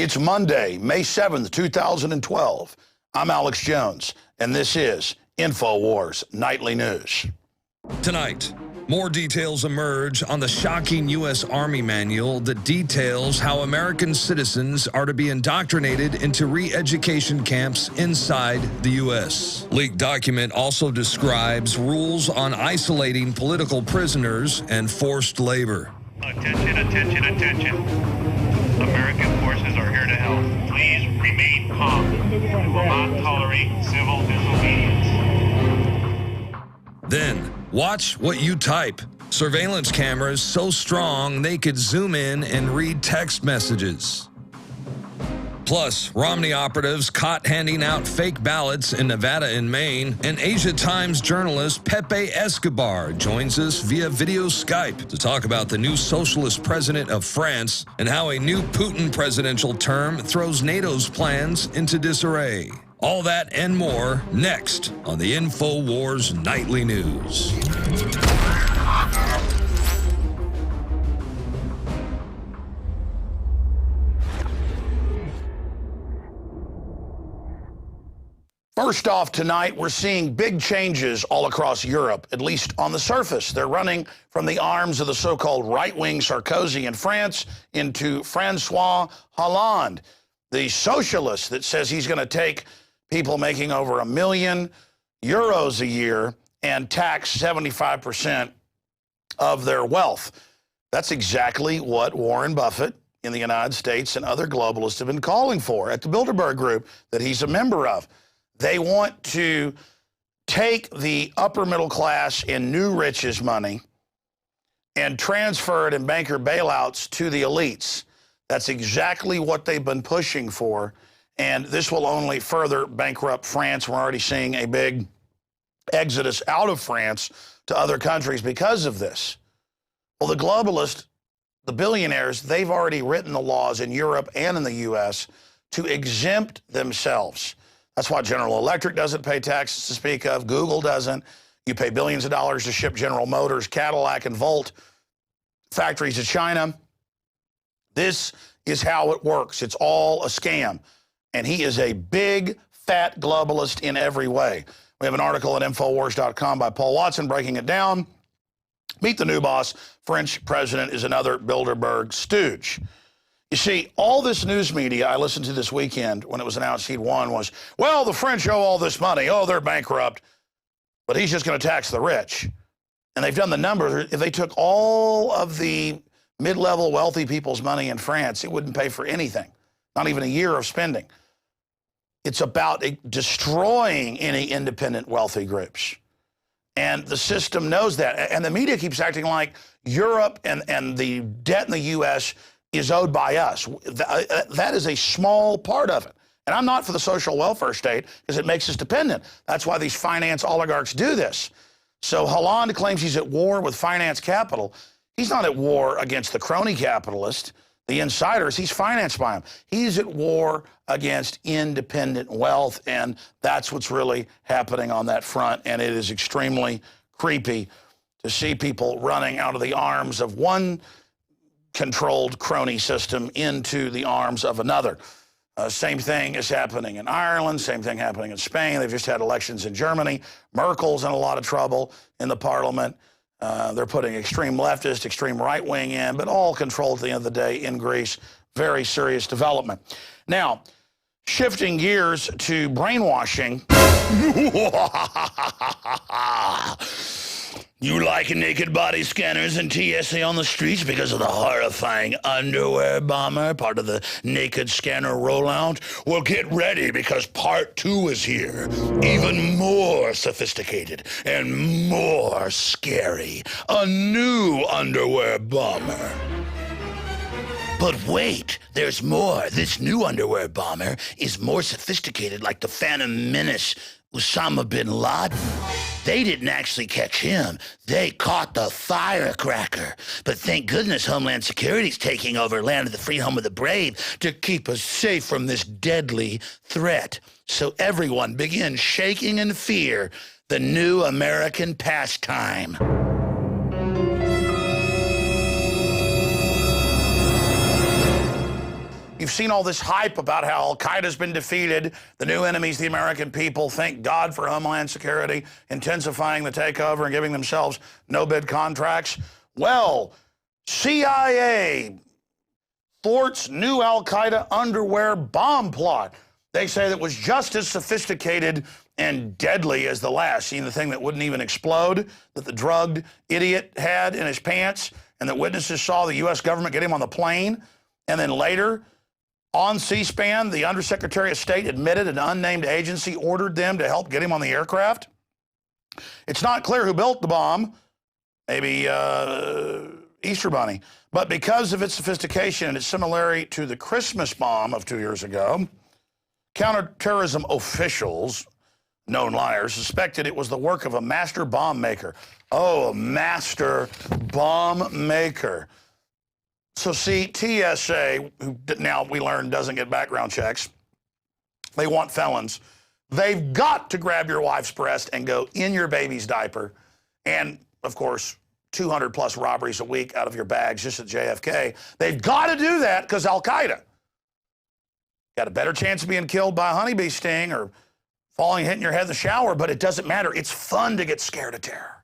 It's Monday, May 7th, 2012. I'm Alex Jones, and this is Infowars Nightly News. Tonight, more details emerge on the shocking U.S. Army manual that details how American citizens are to be indoctrinated into re-education camps inside the U.S. Leaked document also describes rules on isolating political prisoners and forced labor. Attention, attention, attention. American forces are here to help. Please remain calm. We will not tolerate civil disobedience. Then, watch what you type. Surveillance cameras so strong they could zoom in and read text messages. Plus, Romney operatives caught handing out fake ballots in Nevada and Maine, and Asia Times journalist Pepe Escobar joins us via video Skype to talk about the new socialist president of France and how a new Putin presidential term throws NATO's plans into disarray. All that and more next on the Infowars Nightly News. First off tonight, we're seeing big changes all across Europe, at least on the surface. They're running from the arms of the so-called right-wing Sarkozy in France into Francois Hollande, the socialist that says he's going to take people making over €1 million a year and tax 75% of their wealth. That's exactly what Warren Buffett in the United States and other globalists have been calling for at the Bilderberg Group that he's a member of. They want to take the upper middle class and new riches money and transfer it in banker bailouts to the elites. That's exactly what they've been pushing for, and this will only further bankrupt France. We're already seeing a big exodus out of France to other countries because of this. Well, the globalists, the billionaires, they've already written the laws in Europe and in the U.S. to exempt themselves. That's why General Electric doesn't pay taxes to speak of. Google doesn't. You pay billions of dollars to ship General Motors, Cadillac, and Volt factories to China. This is how it works. It's all a scam. And he is a big, fat globalist in every way. We have an article at Infowars.com by Paul Watson breaking it down. Meet the new boss. French president is another Bilderberg stooge. You see, all this news media I listened to this weekend when it was announced he'd won was, well, the French owe all this money. Oh, they're bankrupt. But he's just going to tax the rich. And they've done the numbers. If they took all of the mid-level wealthy people's money in France, it wouldn't pay for anything, not even a year of spending. It's about destroying any independent wealthy groups. And the system knows that. And the media keeps acting like Europe and the debt in the U.S. is owed by us. That is a small part of it. And I'm not for the social welfare state because it makes us dependent. That's why these finance oligarchs do this. So Hollande claims he's at war with finance capital. He's not at war against the crony capitalist, the insiders. He's financed by them. He's at war against independent wealth, and that's what's really happening on that front. And it is extremely creepy to see people running out of the arms of one controlled crony system into the arms of another. Same thing is happening in Ireland, same thing happening in Spain. They've just had elections in Germany. Merkel's in a lot of trouble in the parliament. They're putting extreme leftist, extreme right-wing in, but all controlled at the end of the day in Greece. Very serious development. Now, shifting gears to brainwashing. You like naked body scanners and TSA on the streets because of the horrifying underwear bomber, part of the naked scanner rollout? Well, get ready because part 2 is here. Even more sophisticated and more scary. A new underwear bomber. But wait, there's more. This new underwear bomber is more sophisticated, like the Phantom Menace, Osama bin Laden. They didn't actually catch him. They caught the firecracker. But thank goodness Homeland Security's taking over land of the free, home of the brave to keep us safe from this deadly threat. So everyone begin shaking in fear, the new American pastime. You've seen all this hype about how Al-Qaeda's been defeated, the new enemies, the American people. Thank God for Homeland Security, intensifying the takeover and giving themselves no-bid contracts. Well, CIA thwarts new Al-Qaeda underwear bomb plot. They say that was just as sophisticated and deadly as the last. Seen the thing that wouldn't even explode, that the drugged idiot had in his pants, and that witnesses saw the U.S. government get him on the plane. And then later, on C-SPAN, the Undersecretary of State admitted an unnamed agency ordered them to help get him on the aircraft. It's not clear who built the bomb, maybe Easter Bunny. But because of its sophistication and its similarity to the Christmas bomb of 2 years ago, counterterrorism officials, known liars, suspected it was the work of a master bomb maker. Oh, a master bomb maker. So see, TSA, who now we learn doesn't get background checks, they want felons. They've got to grab your wife's breast and go in your baby's diaper. And, of course, 200 plus robberies a week out of your bags just at JFK. They've got to do that because Al-Qaeda got a better chance of being killed by a honeybee sting or hitting your head in the shower, but it doesn't matter. It's fun to get scared of terror.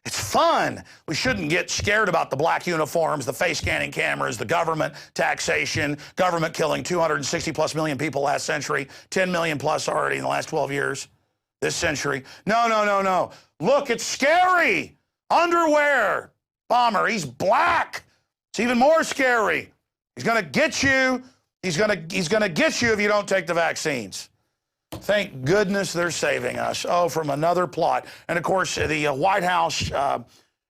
It's fun. We shouldn't get scared about the black uniforms, the face scanning cameras, the government taxation, government killing 260 plus million people last century, 10 million plus already in the last 12 years, this century. No, no, no, no. Look, it's scary. Underwear bomber. He's black. It's even more scary. He's going to get you. He's going to get you if you don't take the vaccines. Thank goodness they're saving us. Oh, from another plot. And, of course, the White House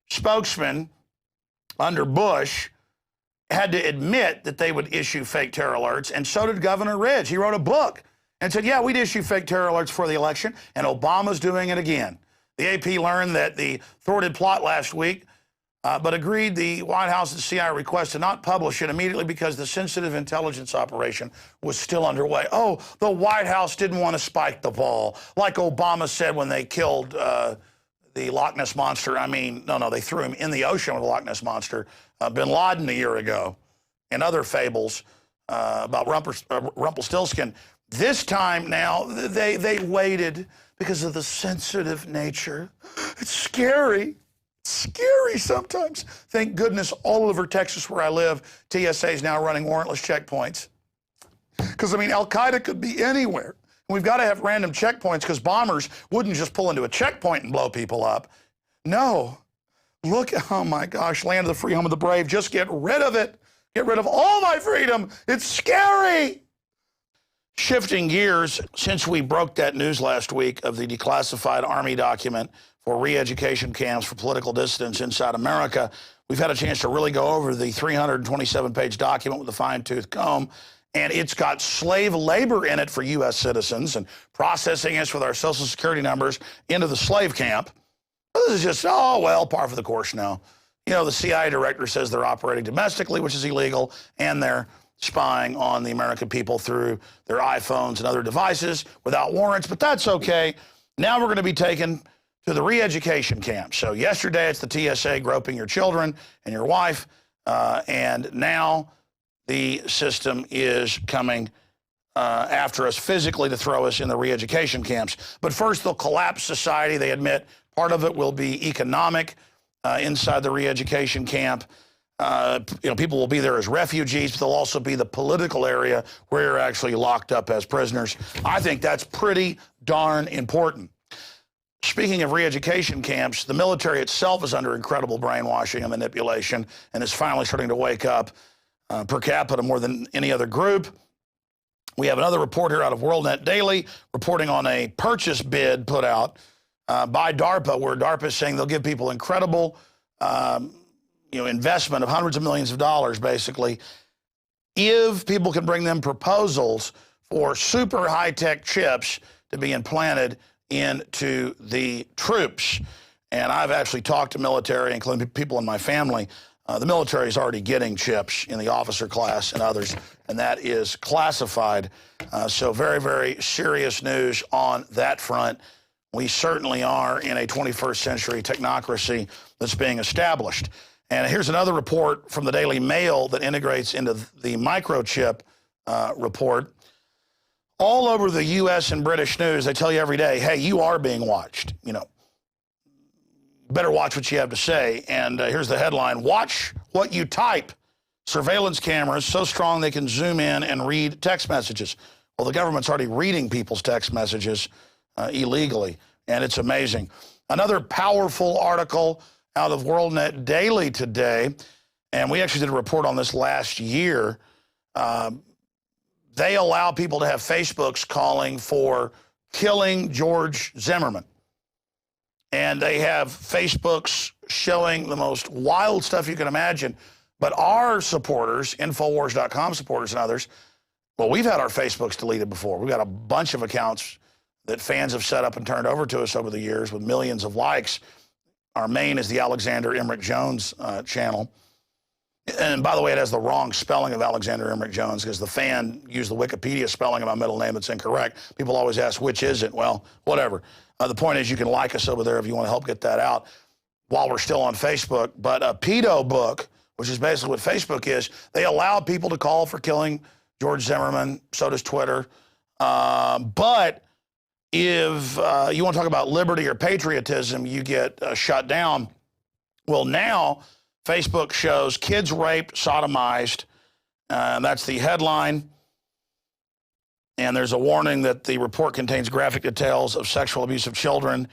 spokesman under Bush had to admit that they would issue fake terror alerts, and so did Governor Ridge. He wrote a book and said, yeah, we'd issue fake terror alerts for the election, and Obama's doing it again. The AP learned that the thwarted plot last week, but agreed the White House and CIA request to not publish it immediately because the sensitive intelligence operation was still underway. Oh, the White House didn't want to spike the ball, like Obama said when they killed the Loch Ness Monster. I mean, no, they threw him in the ocean with the Loch Ness Monster. Bin Laden a year ago, and other fables about Rumpelstiltskin. This time now, they waited because of the sensitive nature. It's scary. Scary sometimes. Thank goodness all over Texas where I live, TSA is now running warrantless checkpoints. Because, I mean, Al-Qaeda could be anywhere. And we've got to have random checkpoints because bombers wouldn't just pull into a checkpoint and blow people up. No. Look, oh my gosh, land of the free, home of the brave. Just get rid of it. Get rid of all my freedom. It's scary. Shifting gears, since we broke that news last week of the declassified Army document for re-education camps for political dissidents inside America, we've had a chance to really go over the 327-page document with a fine-tooth comb, and it's got slave labor in it for U.S. citizens and processing us with our Social Security numbers into the slave camp. This is just, oh, well, par for the course now. You know, the CIA director says they're operating domestically, which is illegal, and they're spying on the American people through their iPhones and other devices without warrants, but that's okay. Now we're going to be taken to the re-education camp. So yesterday it's the TSA groping your children and your wife, and now the system is coming after us physically to throw us in the re-education camps. But first they'll collapse society. They admit part of it will be economic inside the re-education camp. You know, people will be there as refugees, but they'll also be the political area where you're actually locked up as prisoners. I think that's pretty darn important. Speaking of re-education camps, the military itself is under incredible brainwashing and manipulation and is finally starting to wake up per capita more than any other group. We have another report here out of WorldNet Daily reporting on a purchase bid put out by DARPA, where DARPA is saying they'll give people incredible investment of hundreds of millions of dollars, basically, if people can bring them proposals for super high-tech chips to be implanted into the troops. And I've actually talked to military, including people in my family. The military is already getting chips in the officer class and others, and that is classified. So very, very serious news on that front. We certainly are in a 21st century technocracy that's being established. And here's another report from the Daily Mail that integrates into the microchip report. All over the U.S. and British news, they tell you every day, hey, you are being watched. You know, better watch what you have to say. And here's the headline: watch what you type. Surveillance cameras so strong they can zoom in and read text messages. Well, the government's already reading people's text messages illegally, and it's amazing. Another powerful article out of WorldNet Daily today, and we actually did a report on this last year. They allow people to have Facebooks calling for killing George Zimmerman. And they have Facebooks showing the most wild stuff you can imagine. But our supporters, Infowars.com supporters and others, well, we've had our Facebooks deleted before. We've got a bunch of accounts that fans have set up and turned over to us over the years with millions of likes. Our main is the Alexander Emmerich Jones channel. And by the way, it has the wrong spelling of Alexander Emmerich Jones because the fan used the Wikipedia spelling of my middle name that's incorrect. People always ask, which is it? Well, whatever. The point is you can like us over there if you want to help get that out while we're still on Facebook. But a pedo book, which is basically what Facebook is, they allow people to call for killing George Zimmerman. So does Twitter. But if you want to talk about liberty or patriotism, you get shut down. Well, now Facebook shows kids raped, sodomized. That's the headline. And there's a warning that the report contains graphic details of sexual abuse of children.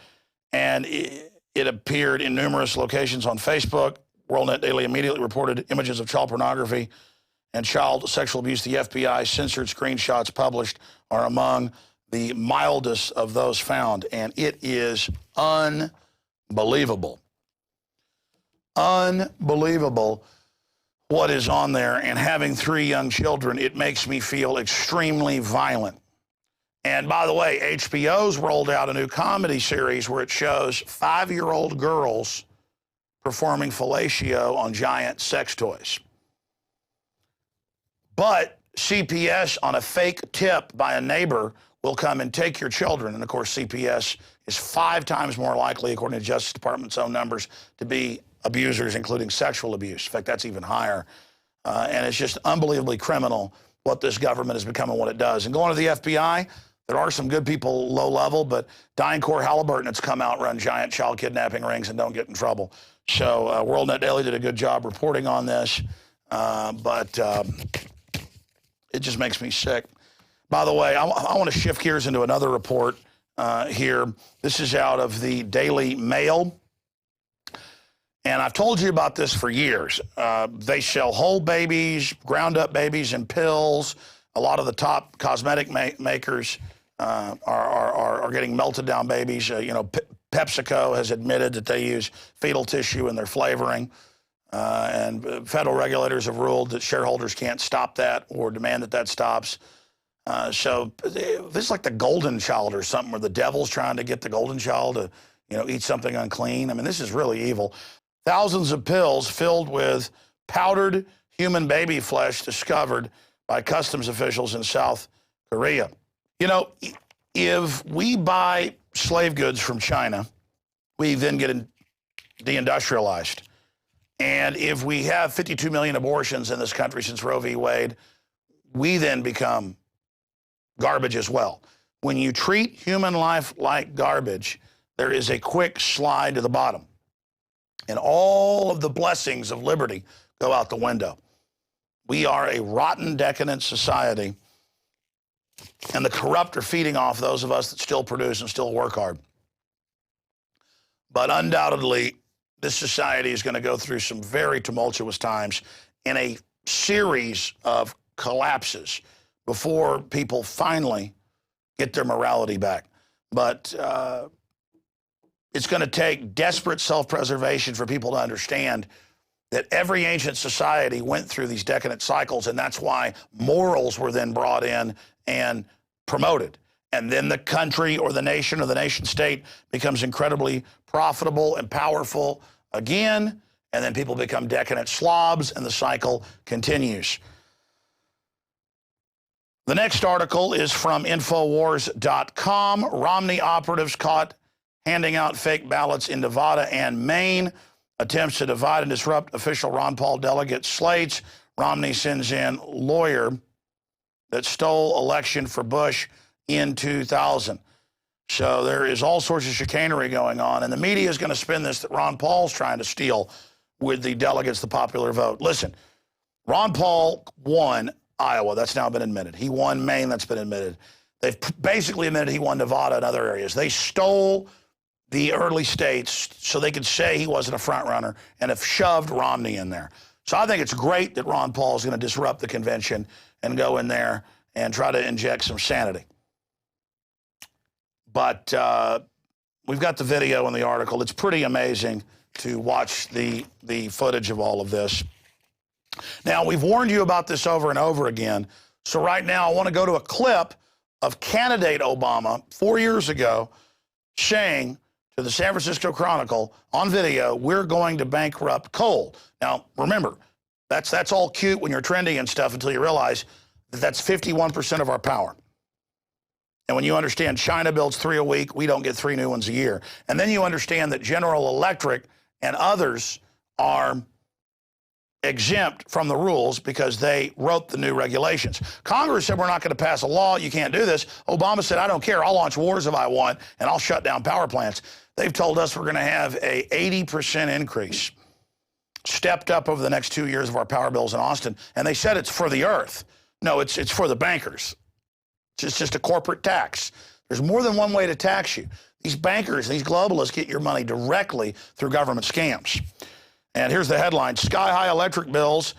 And it appeared in numerous locations on Facebook. WorldNet Daily immediately reported images of child pornography and child sexual abuse. The FBI censored screenshots published are among the mildest of those found. And it is unbelievable. Unbelievable what is on there. And having 3 young children, it makes me feel extremely violent. And by the way, HBO's rolled out a new comedy series where it shows 5-year-old girls performing fellatio on giant sex toys. But CPS, on a fake tip by a neighbor, will come and take your children. And of course, CPS is 5 times more likely, according to Justice Department's own numbers, to be abusers, including sexual abuse. In fact, that's even higher. And it's just unbelievably criminal what this government has become and what it does. And going to the FBI, there are some good people low level, but DynCorp Halliburton has come out, run giant child kidnapping rings, and don't get in trouble. So WorldNet Daily did a good job reporting on this, but it just makes me sick. By the way, I want to shift gears into another report here. This is out of the Daily Mail. And I've told you about this for years. They sell whole babies, ground up babies in pills. A lot of the top cosmetic makers are getting melted down babies. PepsiCo has admitted that they use fetal tissue in their flavoring. And federal regulators have ruled that shareholders can't stop that or demand that stops. So this is like the golden child or something where the devil's trying to get the golden child to, eat something unclean. I mean, this is really evil. Thousands of pills filled with powdered human baby flesh discovered by customs officials in South Korea. If we buy slave goods from China, we then get deindustrialized. And if we have 52 million abortions in this country since Roe v. Wade, we then become garbage as well. When you treat human life like garbage, there is a quick slide to the bottom. And all of the blessings of liberty go out the window. We are a rotten, decadent society, and the corrupt are feeding off those of us that still produce and still work hard. But undoubtedly, this society is going to go through some very tumultuous times in a series of collapses before people finally get their morality back. But it's going to take desperate self-preservation for people to understand that every ancient society went through these decadent cycles, and that's why morals were then brought in and promoted. And then the country or the nation state becomes incredibly profitable and powerful again, and then people become decadent slobs, and the cycle continues. The next article is from Infowars.com. Romney operatives caught handing out fake ballots in Nevada and Maine. Attempts to divide and disrupt official Ron Paul delegate slates. Romney sends in lawyer that stole election for Bush in 2000. So there is all sorts of chicanery going on, and the media is going to spin this that Ron Paul's trying to steal with the delegates the popular vote. Listen, Ron Paul won Iowa. That's now been admitted. He won Maine. That's been admitted. They've basically admitted he won Nevada and other areas. They stole the early states so they could say he wasn't a front runner and have shoved Romney in there. So I think it's great that Ron Paul is going to disrupt the convention and go in there and try to inject some sanity. But we've got the video in the article. It's pretty amazing to watch the footage of all of this. Now, we've warned you about this over and over again. So right now, I want to go to a clip of candidate Obama 4 years ago saying to the San Francisco Chronicle on video, we're going to bankrupt coal. Now, remember, that's all cute when you're trending and stuff until you realize that that's 51% of our power. And when you understand China builds 3 a week, we don't get 3 new ones a year. And then you understand that General Electric and others are exempt from the rules because they wrote the new regulations. Congress said we're not going to pass a law. You can't do this. Obama said, I don't care. I'll launch wars if I want, and I'll shut down power plants. They've told us we're going to have a 80% increase stepped up over the next 2 years of our power bills in Austin. And they said it's for the earth. No, it's for the bankers. It's just a corporate tax. There's more than one way to tax you. These bankers, these globalists get your money directly through government scams. And here's the headline: sky-high electric bills,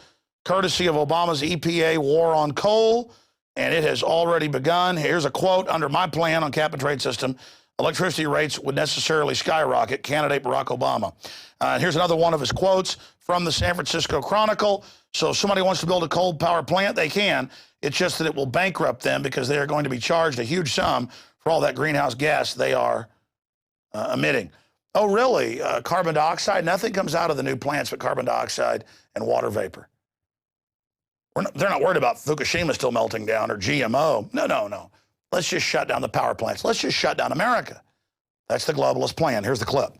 courtesy of Obama's EPA war on coal, and it has already begun. Here's a quote: under my plan on cap-and-trade system, electricity rates would necessarily skyrocket, candidate Barack Obama. Here's another one of his quotes from the San Francisco Chronicle. So if somebody wants to build a coal power plant, they can. It's just that it will bankrupt them because they are going to be charged a huge sum for all that greenhouse gas they are emitting. Oh, really? Carbon dioxide? Nothing comes out of the new plants but carbon dioxide and water vapor. They're not worried about Fukushima still melting down or GMO. No. Let's just shut down the power plants. Let's just shut down America. That's the globalist plan. Here's the clip.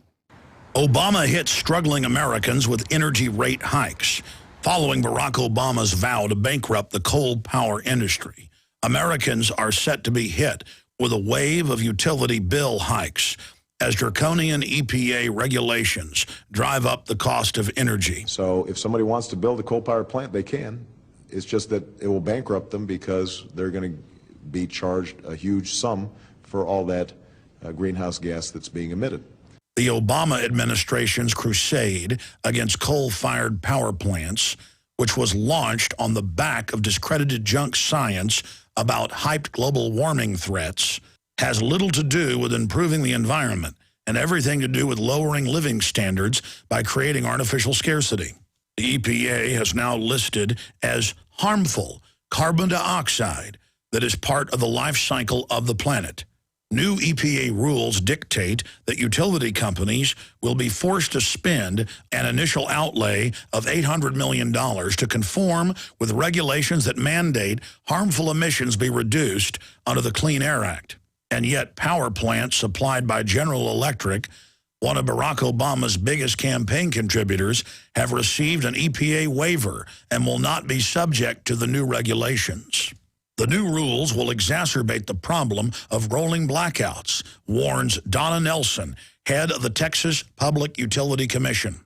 Obama hit struggling Americans with energy rate hikes. Following Barack Obama's vow to bankrupt the coal power industry, Americans are set to be hit with a wave of utility bill hikes as draconian EPA regulations drive up the cost of energy. So if somebody wants to build a coal power plant, they can. It's just that it will bankrupt them because they're going to be charged a huge sum for all that greenhouse gas that's being emitted. The Obama administration's crusade against coal-fired power plants, which was launched on the back of discredited junk science about hyped global warming threats, has little to do with improving the environment and everything to do with lowering living standards by creating artificial scarcity. The EPA has now listed as harmful carbon dioxide that is part of the life cycle of the planet. New EPA rules dictate that utility companies will be forced to spend an initial outlay of $800 million to conform with regulations that mandate harmful emissions be reduced under the Clean Air Act. And yet power plants supplied by General Electric, one of Barack Obama's biggest campaign contributors, have received an EPA waiver and will not be subject to the new regulations. The new rules will exacerbate the problem of rolling blackouts, warns Donna Nelson, head of the Texas Public Utility Commission.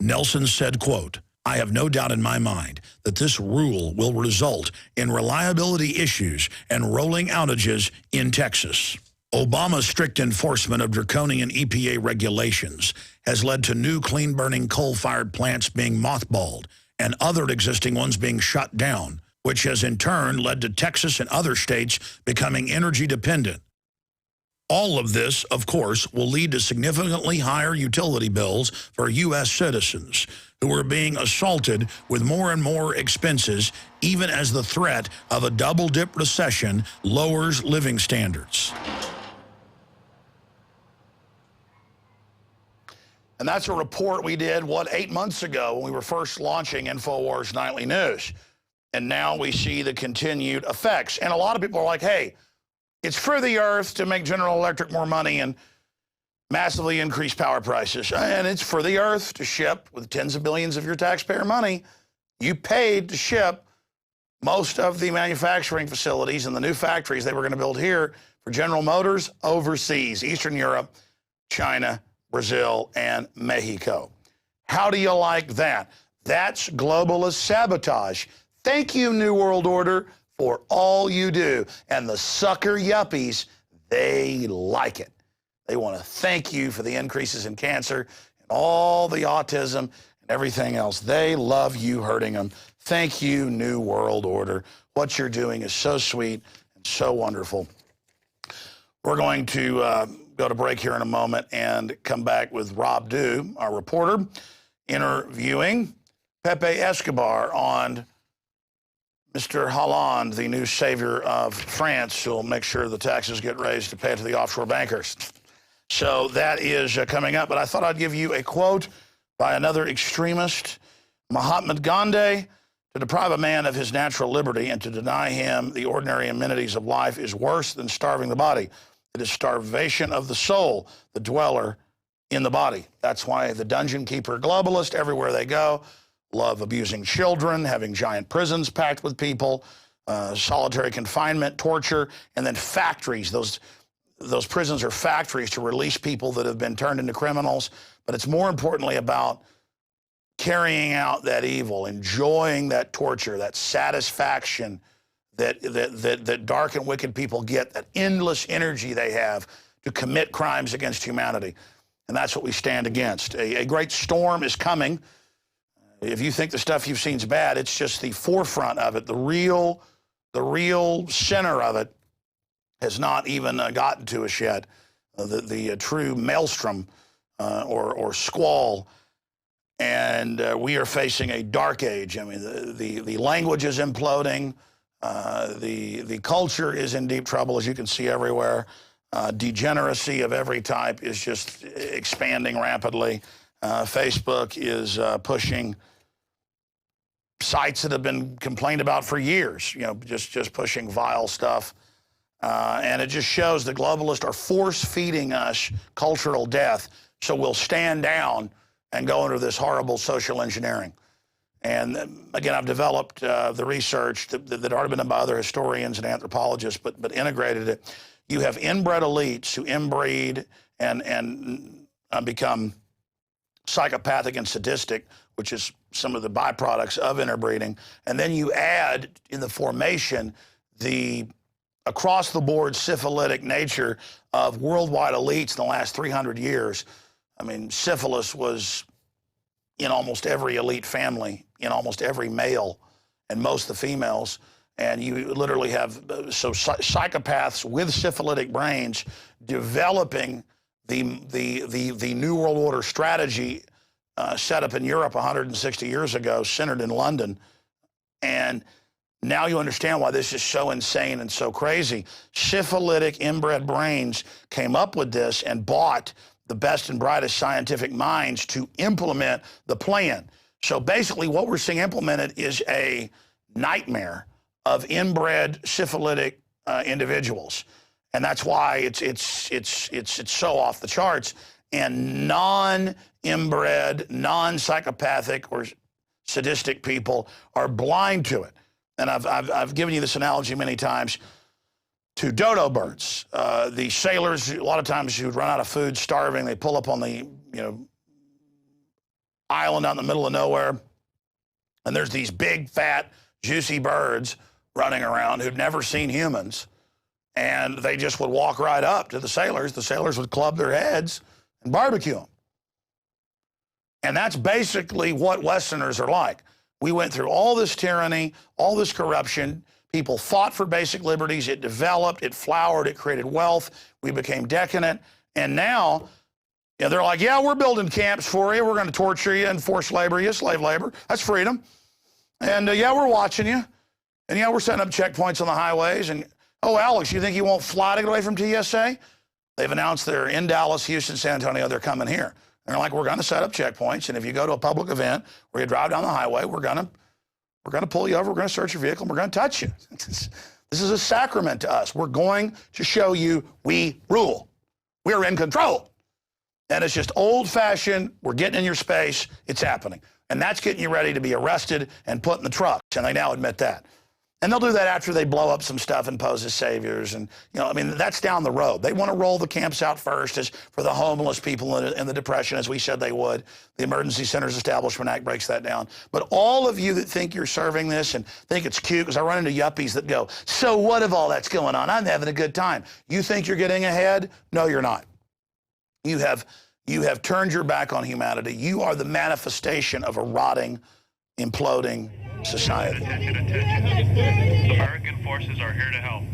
Nelson said, quote, I have no doubt in my mind that this rule will result in reliability issues and rolling outages in Texas. Obama's strict enforcement of draconian EPA regulations has led to new clean-burning coal-fired plants being mothballed and other existing ones being shut down, which has in turn led to Texas and other states becoming energy dependent. All of this, of course, will lead to significantly higher utility bills for U.S. citizens who are being assaulted with more and more expenses, even as the threat of a double-dip recession lowers living standards. And that's a report we did, 8 months ago when we were first launching Infowars Nightly News. And now we see the continued effects. And a lot of people are like, hey, it's for the earth to make General Electric more money and massively increase power prices. And it's for the earth to ship with tens of billions of your taxpayer money. You paid to ship most of the manufacturing facilities and the new factories they were going to build here for General Motors overseas, Eastern Europe, China, Brazil, and Mexico. How do you like that? That's globalist sabotage. Thank you, New World Order, for all you do. And the sucker yuppies, they like it. They want to thank you for the increases in cancer and all the autism and everything else. They love you hurting them. Thank you, New World Order. What you're doing is so sweet and so wonderful. We're going to go to break here in a moment and come back with Rob Dew, our reporter, interviewing Pepe Escobar on Mr. Hollande, the new savior of France, who will make sure the taxes get raised to pay it to the offshore bankers. So that is coming up. But I thought I'd give you a quote by another extremist, Mahatma Gandhi. To deprive a man of his natural liberty and to deny him the ordinary amenities of life is worse than starving the body. It is starvation of the soul, the dweller in the body. That's why the dungeon keeper globalists, everywhere they go, love abusing children, having giant prisons packed with people, solitary confinement, torture, and then factories. Those prisons are factories to release people that have been turned into criminals. But it's more importantly about carrying out that evil, enjoying that torture, that satisfaction that dark and wicked people get, that endless energy they have to commit crimes against humanity. And that's what we stand against. A great storm is coming. If you think the stuff you've seen is bad, it's just the forefront of it. The real center of it has not even gotten to us yet. The true maelstrom or squall. And we are facing a dark age. I mean, the language is imploding. The culture is in deep trouble, as you can see everywhere. Degeneracy of every type is just expanding rapidly. Facebook is pushing sites that have been complained about for years, just pushing vile stuff. And it just shows the globalists are force-feeding us cultural death, so we'll stand down and go into this horrible social engineering. And again, I've developed the research that had already been done by other historians and anthropologists, but integrated it. You have inbred elites who inbreed and become psychopathic and sadistic, which is some of the byproducts of interbreeding. And then you add in the formation the across-the-board syphilitic nature of worldwide elites in the last 300 years. I mean, syphilis was in almost every elite family, in almost every male, and most of the females. And you literally have psychopaths with syphilitic brains developing the New World Order strategy set up in Europe 160 years ago, centered in London. And now you understand why this is so insane and so crazy. Syphilitic inbred brains came up with this and bought the best and brightest scientific minds to implement the plan. So basically what we're seeing implemented is a nightmare of inbred syphilitic individuals. And that's why it's so off the charts. And non-inbred, non-psychopathic or sadistic people are blind to it. And I've given you this analogy many times to dodo birds. The sailors, a lot of times who'd run out of food, starving, they pull up on the island out in the middle of nowhere, and there's these big, fat, juicy birds running around who'd never seen humans, and they just would walk right up to the sailors. The sailors would club their heads and barbecue them. And that's basically what Westerners are like. We went through all this tyranny, all this corruption. People fought for basic liberties. It developed, it flowered, it created wealth. We became decadent. And now they're like, yeah, we're building camps for you. We're going to torture you and force labor you, slave labor. That's freedom. And yeah, we're watching you. And yeah, we're setting up checkpoints on the highways. And, oh, Alex, you think you won't fly to get away from TSA? They've announced they're in Dallas, Houston, San Antonio. They're coming here. And they're like, we're going to set up checkpoints. And if you go to a public event where you drive down the highway, we're going to pull you over. We're going to search your vehicle. And we're going to touch you. This is a sacrament to us. We're going to show you we rule. We're in control. And it's just old-fashioned. We're getting in your space. It's happening. And that's getting you ready to be arrested and put in the trucks. And they now admit that. And they'll do that after they blow up some stuff and pose as saviors. And, you know, I mean, that's down the road. They want to roll the camps out first as for the homeless people and the depression, as we said they would. The Emergency Centers Establishment Act breaks that down. But all of you that think you're serving this and think it's cute, because I run into yuppies that go, so what if all that's going on? I'm having a good time. You think you're getting ahead? No, you're not. You have turned your back on humanity. You are the manifestation of a rotting, imploding society. Attention, attention. American forces are here to help.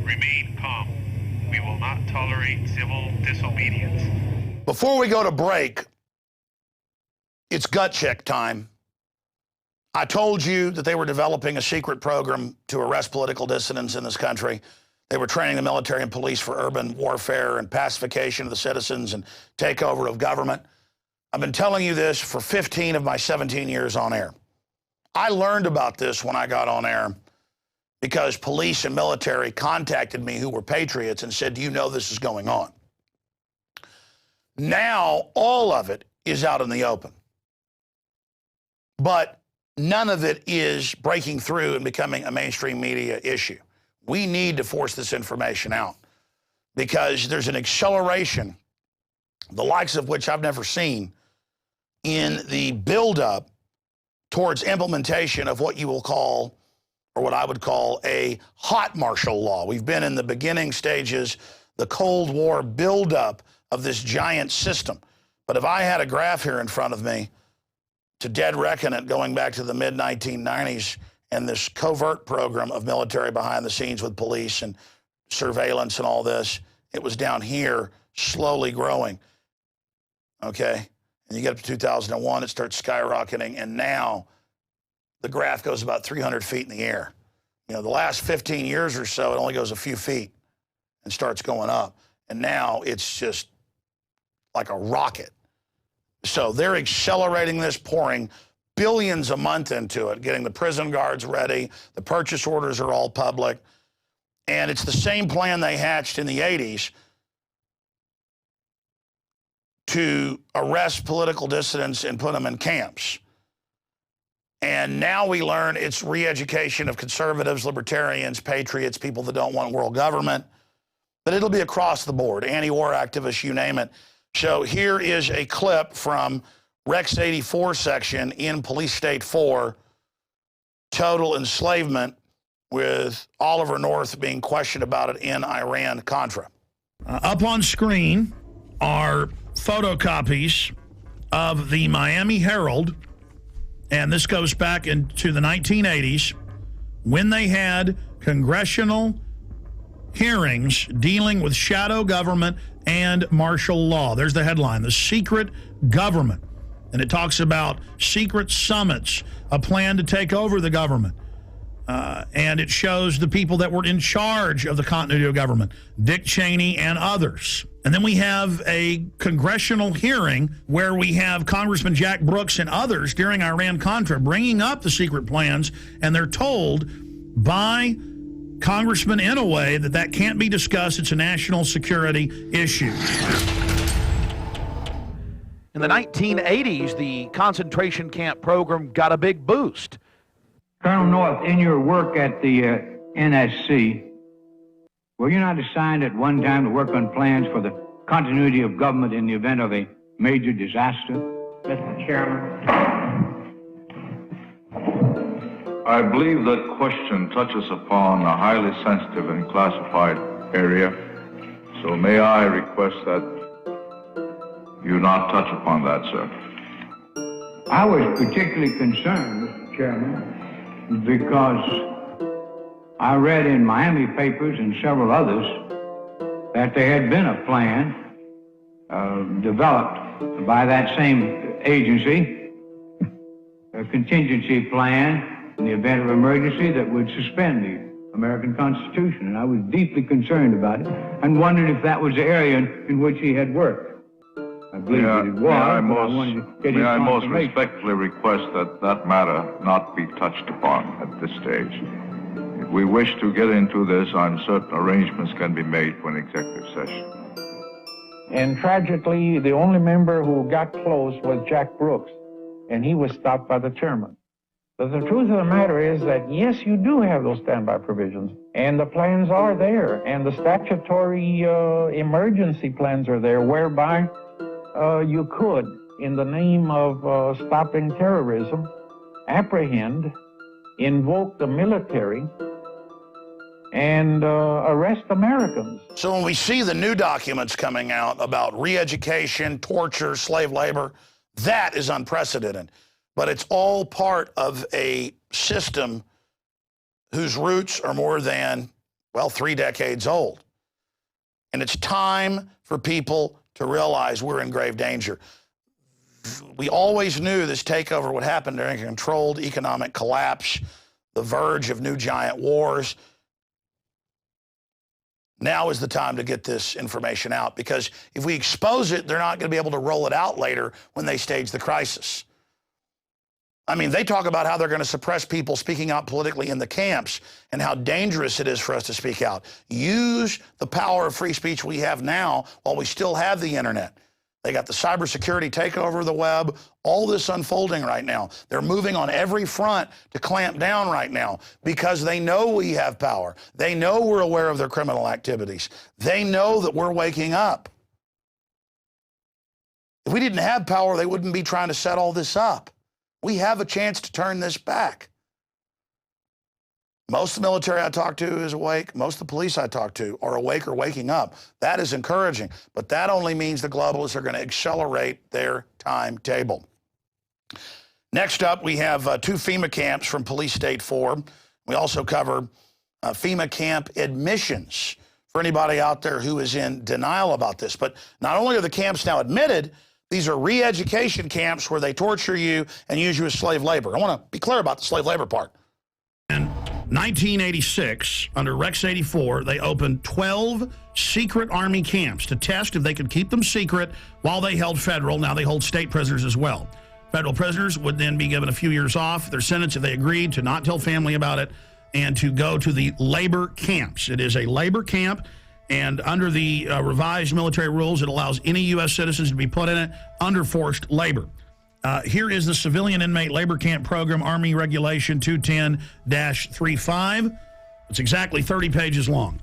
Remain calm. We will not tolerate civil disobedience. Before we go to break, it's gut check time. I told you that they were developing a secret program to arrest political dissidents in this country. They were training the military and police for urban warfare and pacification of the citizens and takeover of government. I've been telling you this for 15 of my 17 years on air. I learned about this when I got on air because police and military contacted me who were patriots and said, do you know this is going on? Now, all of it is out in the open. But none of it is breaking through and becoming a mainstream media issue. We need to force this information out because there's an acceleration, the likes of which I've never seen, in the buildup towards implementation of what you will call, or what I would call, a hot martial law. We've been in the beginning stages, the Cold War buildup of this giant system. But if I had a graph here in front of me to dead reckon it going back to the mid-1990s and this covert program of military behind the scenes with police and surveillance and all this, it was down here slowly growing, okay? And you get up to 2001, it starts skyrocketing, and now the graph goes about 300 feet in the air. You know, the last 15 years or so, it only goes a few feet and starts going up. And now it's just like a rocket. So they're accelerating this, pouring billions a month into it, getting the prison guards ready. The purchase orders are all public. And it's the same plan they hatched in the 80s to arrest political dissidents and put them in camps. And now we learn it's re-education of conservatives, libertarians, patriots, people that don't want world government. But it'll be across the board, anti-war activists, you name it. So here is a clip from Rex 84 section in Police State 4, total enslavement, with Oliver North being questioned about it in Iran-Contra. Up on screen are photocopies of the Miami Herald, and this goes back into the 1980s, when they had congressional hearings dealing with shadow government and martial law. There's the headline, The Secret Government. And it talks about secret summits, a plan to take over the government. And it shows the people that were in charge of the continuity of government, Dick Cheney and others. And then we have a congressional hearing where we have Congressman Jack Brooks and others during Iran-Contra bringing up the secret plans, and they're told by Congressman Inouye that that can't be discussed. It's a national security issue. In the 1980s, the concentration camp program got a big boost. Colonel North, in your work at the NSC, were you not assigned at one time to work on plans for the continuity of government in the event of a major disaster? Mr. Chairman. I believe that question touches upon a highly sensitive and classified area, so may I request that you not touch upon that, sir. I was particularly concerned, Mr. Chairman, because I read in Miami papers and several others that there had been a plan developed by that same agency, a contingency plan in the event of emergency that would suspend the American Constitution. And I was deeply concerned about it and wondered if that was the area in which he had worked. I believe that it was. May I most respectfully request that that matter not be touched upon at this stage. If we wish to get into this, I'm certain arrangements can be made for an executive session. And tragically, the only member who got close was Jack Brooks, and he was stopped by the chairman. But the truth of the matter is that, yes, you do have those standby provisions, and the plans are there, and the statutory emergency plans are there, whereby you could, in the name of stopping terrorism, apprehend, invoke the military, and arrest Americans. So when we see the new documents coming out about re-education, torture, slave labor, that is unprecedented. But it's all part of a system whose roots are more than, well, 3 decades old. And it's time for people to realize we're in grave danger. We always knew this takeover would happen during a controlled economic collapse, the verge of new giant wars. Now is the time to get this information out, because if we expose it, they're not going to be able to roll it out later when they stage the crisis. I mean, they talk about how they're going to suppress people speaking out politically in the camps and how dangerous it is for us to speak out. Use the power of free speech we have now while we still have the internet. They got the cybersecurity takeover of the web, all this unfolding right now. They're moving on every front to clamp down right now because they know we have power. They know we're aware of their criminal activities. They know that we're waking up. If we didn't have power, they wouldn't be trying to set all this up. We have a chance to turn this back. Most of the military I talk to is awake. Most of the police I talk to are awake or waking up. That is encouraging, but that only means the globalists are going to accelerate their timetable. Next up, we have 2 FEMA camps from Police State 4. We also cover FEMA camp admissions for anybody out there who is in denial about this. But not only are the camps now admitted, these are re-education camps where they torture you and use you as slave labor. I want to be clear about the slave labor part. In 1986, under Rex 84, they opened 12 secret Army camps to test if they could keep them secret while they held federal. Now they hold state prisoners as well. Federal prisoners would then be given a few years off their sentence if they agreed to not tell family about it and to go to the labor camps. It is a labor camp. And under the revised military rules, it allows any U.S. citizens to be put in it under forced labor. Here is the Civilian Inmate Labor Camp Program, Army Regulation 210-35. It's exactly 30 pages long.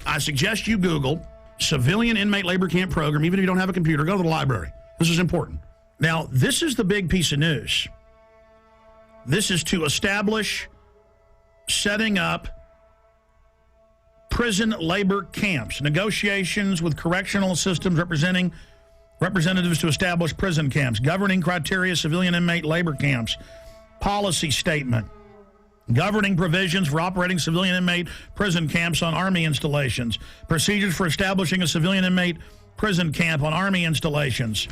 I suggest you Google Civilian Inmate Labor Camp Program. Even if you don't have a computer, go to the library. This is important. Now, this is the big piece of news. This is to establish setting up prison labor camps, negotiations with correctional systems representatives to establish prison camps, governing criteria, civilian inmate labor camps, policy statement, governing provisions for operating civilian inmate prison camps on Army installations, procedures for establishing a civilian inmate prison camp on Army installations,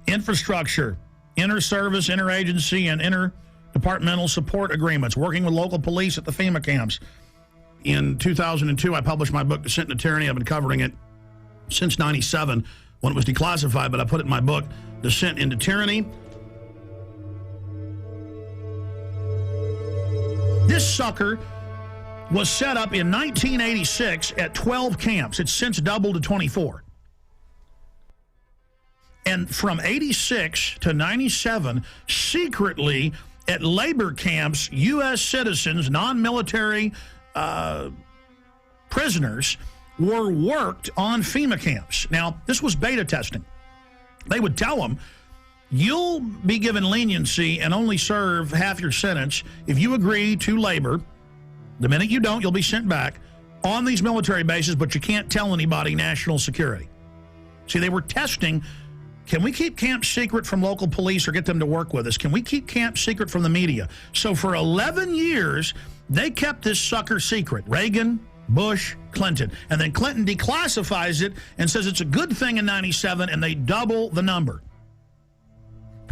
infrastructure, inter-service, interagency, and interdepartmental support agreements, working with local police at the FEMA camps. In 2002, I published my book, Descent into Tyranny. I've been covering it since '97 when it was declassified, but I put it in my book, Descent into Tyranny. This sucker was set up in 1986 at 12 camps. It's since doubled to 24. And from 86 to 97, secretly at labor camps, U.S. citizens, non-military prisoners were worked on FEMA camps. Now, this was beta testing. They would tell them, you'll be given leniency and only serve half your sentence if you agree to labor. The minute you don't, you'll be sent back on these military bases, but you can't tell anybody national security. See, they were testing, can we keep camps secret from local police or get them to work with us? Can we keep camps secret from the media? So for 11 years, they kept this sucker secret. Reagan, Bush, Clinton. And then Clinton declassifies it and says it's a good thing in 97, and they double the number.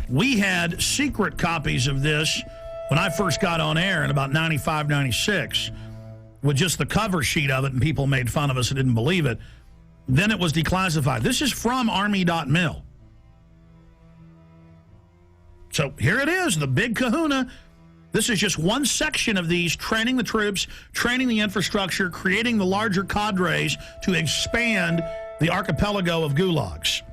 We had secret copies of this when I first got on air in about 95, 96, with just the cover sheet of it, and people made fun of us and didn't believe it. Then it was declassified. This is from Army.mil. So here it is, the big kahuna. This is just one section of these, training the troops, training the infrastructure, creating the larger cadres to expand the archipelago of gulags.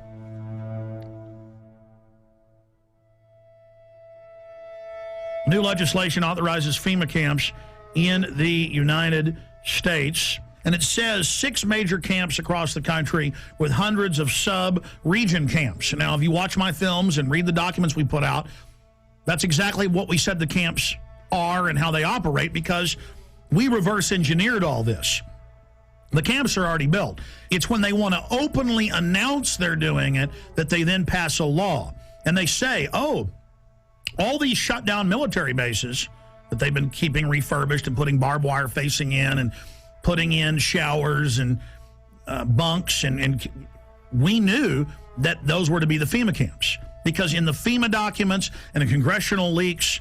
New legislation authorizes FEMA camps in the United States. And it says 6 major camps across the country with hundreds of sub-region camps. Now, if you watch my films and read the documents we put out, that's exactly what we said the camps are and how they operate, because we reverse engineered all this. The camps are already built. It's when they want to openly announce they're doing it that they then pass a law. And they say, oh, all these shut down military bases that they've been keeping refurbished and putting barbed wire facing in and putting in showers and bunks, and we knew that those were to be the FEMA camps, because in the FEMA documents and the congressional leaks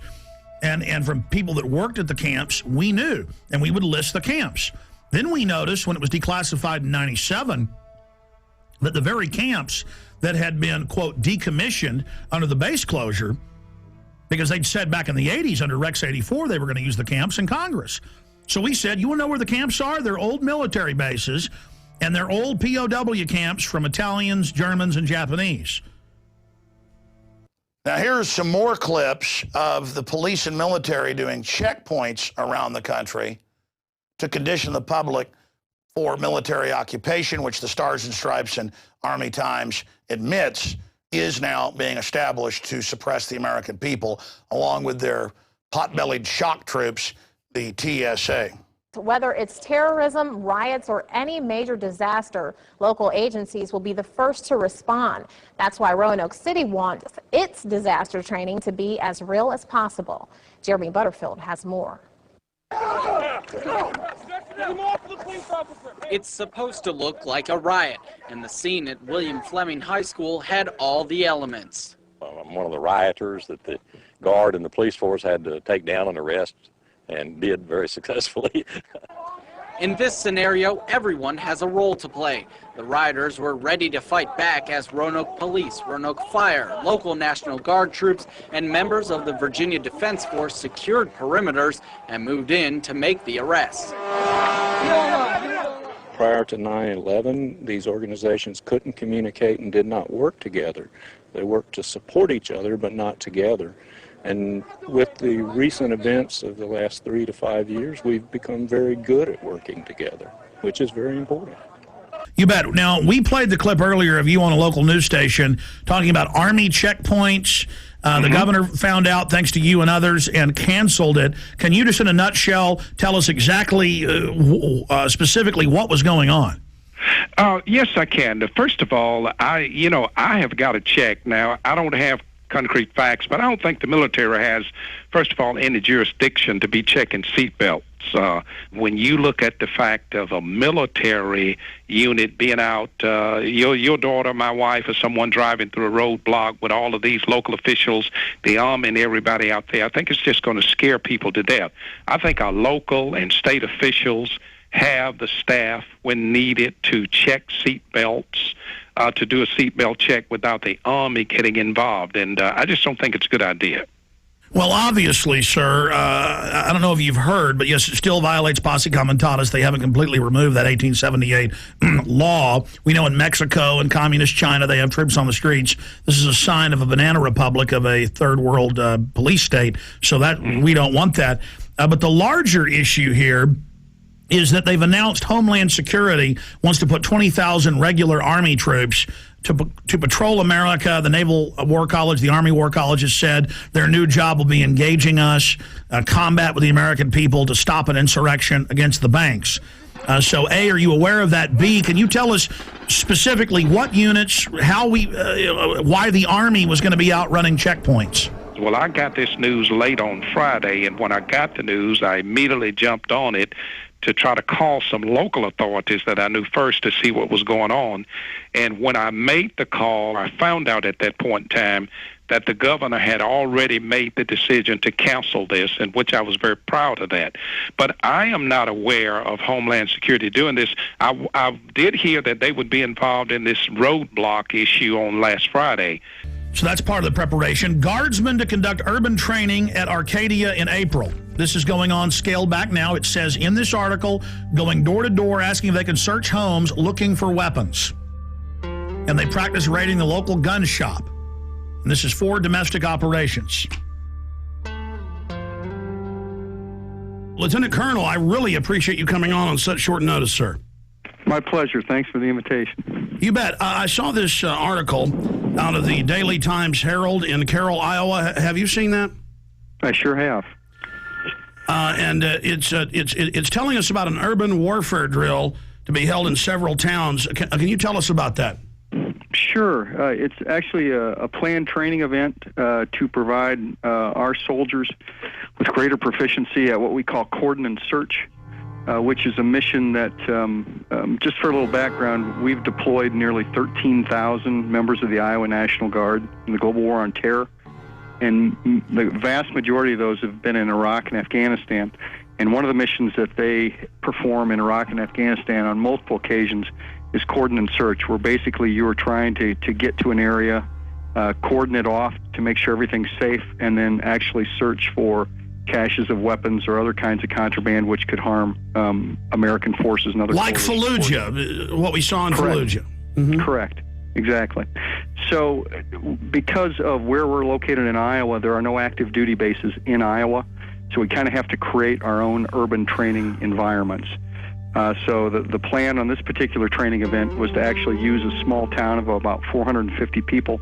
and from people that worked at the camps, we knew, and we would list the camps. Then we noticed when it was declassified in 97 that the very camps that had been, quote, decommissioned under the base closure, because they'd said back in the 80s under Rex 84 they were going to use the camps in Congress. So we said, you want to know where the camps are? They're old military bases, and they're old POW camps from Italians, Germans, and Japanese. Now, here's some more clips of the police and military doing checkpoints around the country to condition the public for military occupation, which the Stars and Stripes and Army Times admits is now being established to suppress the American people, along with their pot-bellied shock troops, the TSA. Whether it's terrorism, riots, or any major disaster, local agencies will be the first to respond. That's why Roanoke City wants its disaster training to be as real as possible. Jeremy Butterfield has more. It's supposed to look like a riot, and the scene at William Fleming High School had all the elements. I'm one of the rioters that the guard and the police force had to take down and arrest, and did very successfully. In this scenario, everyone has a role to play. The rioters were ready to fight back as Roanoke Police, Roanoke Fire, local National Guard troops, and members of the Virginia Defense Force secured perimeters and moved in to make the arrests. Prior to 9/11, these organizations couldn't communicate and did not work together. They worked to support each other, but not together. And with the recent events of the last 3 to 5 years, we've become very good at working together, which is very important. You bet. Now, we played the clip earlier of you on a local news station talking about Army checkpoints. The governor found out, thanks to you and others, and canceled it. Can you just in a nutshell tell us exactly, specifically what was going on? Yes, I can. First of all, I have got to check. Now, I don't have concrete facts, but I don't think the military has, first of all, any jurisdiction to be checking seatbelts. When you look at the fact of a military unit being out, your daughter, my wife, or someone driving through a roadblock with all of these local officials, the Army and everybody out there, I think it's just going to scare people to death. I think our local and state officials have the staff when needed to check seatbelts, to do a seatbelt check without the Army getting involved. And I just don't think it's a good idea. Well, obviously, sir, I don't know if you've heard, but yes, it still violates posse comitatus. They haven't completely removed that 1878 law. We know in Mexico and communist China, they have troops on the streets. This is a sign of a banana republic, of a third world police state. So that we don't want that. But the larger issue here is that they've announced Homeland Security wants to put 20,000 regular Army troops to patrol America. The Naval War College, the Army War College has said their new job will be engaging us, combat with the American people to stop an insurrection against the banks. So, A, are you aware of that? B, can you tell us specifically what units, how why the Army was going to be out running checkpoints? Well, I got this news late on Friday, and when I got the news, I immediately jumped on it to try to call some local authorities that I knew first to see what was going on. And when I made the call, I found out at that point in time that the governor had already made the decision to cancel this, and which I was very proud of that. But I am not aware of Homeland Security doing this. I did hear that they would be involved in this roadblock issue on last Friday. So that's part of the preparation. Guardsmen to conduct urban training at Arcadia in April. This is going on, scaled back now. It says in this article, going door to door, asking if they can search homes looking for weapons. And they practice raiding the local gun shop. And this is for domestic operations. Lieutenant Colonel, I really appreciate you coming on such short notice, sir. My pleasure. Thanks for the invitation. You bet. I saw this article out of the Daily Times Herald in Carroll, Iowa. Have you seen that? I sure have. And it's telling us about an urban warfare drill to be held in several towns. Can you tell us about that? Sure. It's actually a planned training event to provide our soldiers with greater proficiency at what we call cordon and search, which is a mission that, just for a little background, we've deployed nearly 13,000 members of the Iowa National Guard in the global war on terror. And the vast majority of those have been in Iraq and Afghanistan. And one of the missions that they perform in Iraq and Afghanistan on multiple occasions is cordon and search, where basically you are trying to get to an area, cordon it off to make sure everything's safe, and then actually search for caches of weapons or other kinds of contraband which could harm American forces and other like Fallujah, what we saw in Correct. Fallujah. Mm-hmm. Correct. Exactly. So because of where we're located in Iowa, there are no active duty bases in Iowa, so we kind of have to create our own urban training environments. So the plan on this particular training event was to actually use a small town of about 450 people.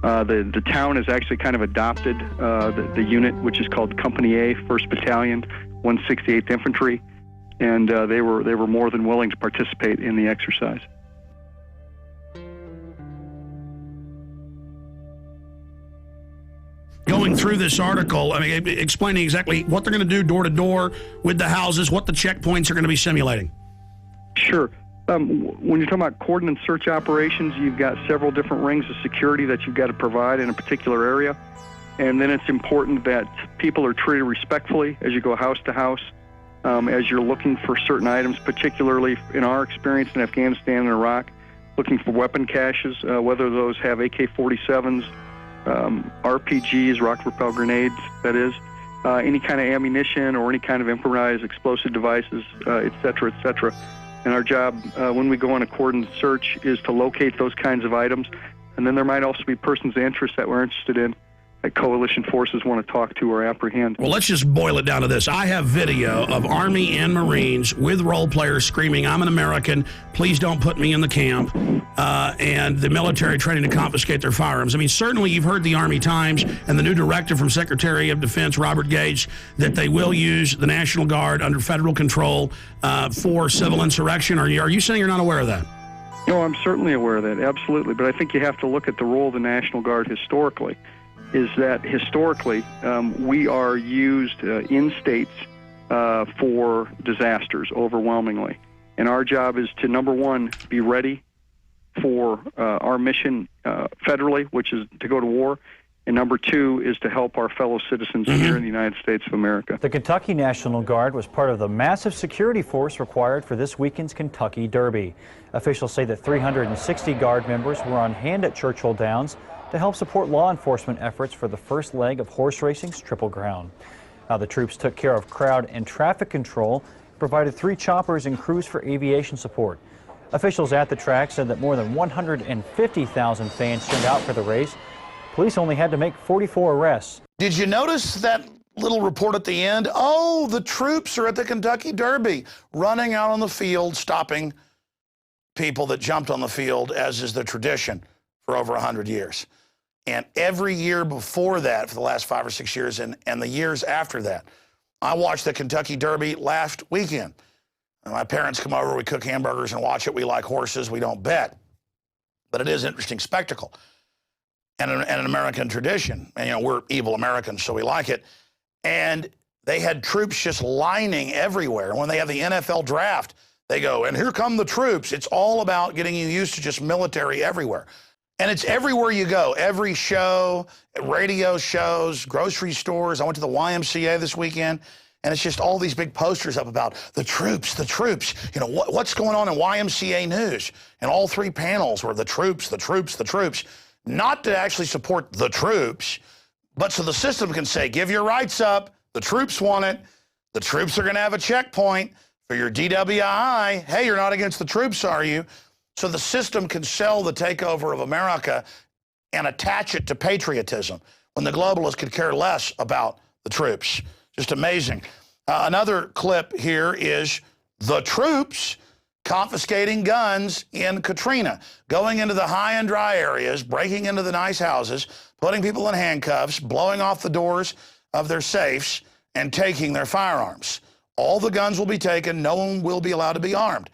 The town has actually kind of adopted the unit, which is called Company A, 1st Battalion, 168th Infantry, and they were more than willing to participate in the exercise. Going through this article, I mean, explaining exactly what they're going to do door to door with the houses, what the checkpoints are going to be simulating. Sure. When you're talking about cordon and search operations, you've got several different rings of security that you've got to provide in a particular area. And then it's important that people are treated respectfully as you go house to house, as you're looking for certain items, particularly in our experience in Afghanistan and Iraq, looking for weapon caches, whether those have AK-47s, RPGs, rocket-propelled grenades, that is, any kind of ammunition or any kind of improvised explosive devices, et cetera, et cetera. And our job, when we go on a cordon search, is to locate those kinds of items. And then there might also be persons of interest that we're interested in that coalition forces want to talk to or apprehend. Well, let's just boil it down to this. I have video of Army and Marines with role players screaming, "I'm an American, please don't put me in the camp," and the military training to confiscate their firearms. I mean, certainly you've heard the Army Times and the new directive from Secretary of Defense Robert Gates that they will use the National Guard under federal control for civil insurrection. Are you saying you're not aware of that? No, I'm certainly aware of that, absolutely. But I think you have to look at the role of the National Guard historically. Is that historically we are used in states for disasters overwhelmingly. And our job is to, number one, be ready for our mission federally, which is to go to war. And number two is to help our fellow citizens here in the United States of America. The Kentucky National Guard was part of the massive security force required for this weekend's Kentucky Derby. Officials say that 360 Guard members were on hand at Churchill Downs to help support law enforcement efforts for the first leg of horse racing's Triple Crown. Now, the troops took care of crowd and traffic control, provided 3 choppers and crews for aviation support. Officials at the track said that more than 150,000 fans turned out for the race. Police only had to make 44 arrests. Did you notice that little report at the end? Oh, the troops are at the Kentucky Derby, running out on the field, stopping people that jumped on the field, as is the tradition for over 100 years. And every year before that, for the last 5 or 6 years, and the years after that, I watched the Kentucky Derby last weekend. And my parents come over, we cook hamburgers and watch it. We like horses, we don't bet. But it is an interesting spectacle and an American tradition. And, you know, we're evil Americans, so we like it. And they had troops just lining everywhere. And when they have the NFL draft, they go, and here come the troops. It's all about getting you used to just military everywhere. And it's everywhere you go, every show, radio shows, grocery stores. I went to the YMCA this weekend, and it's just all these big posters up about the troops, the troops. You know, what's going on in YMCA news? And all 3 panels were the troops, the troops, the troops. Not to actually support the troops, but so the system can say, give your rights up. The troops want it. The troops are going to have a checkpoint for your DWI. Hey, you're not against the troops, are you? So the system can sell the takeover of America and attach it to patriotism when the globalists could care less about the troops. Just amazing. Another clip here is the troops confiscating guns in Katrina, going into the high and dry areas, breaking into the nice houses, putting people in handcuffs, blowing off the doors of their safes, and taking their firearms. All the guns will be taken. No one will be allowed to be armed.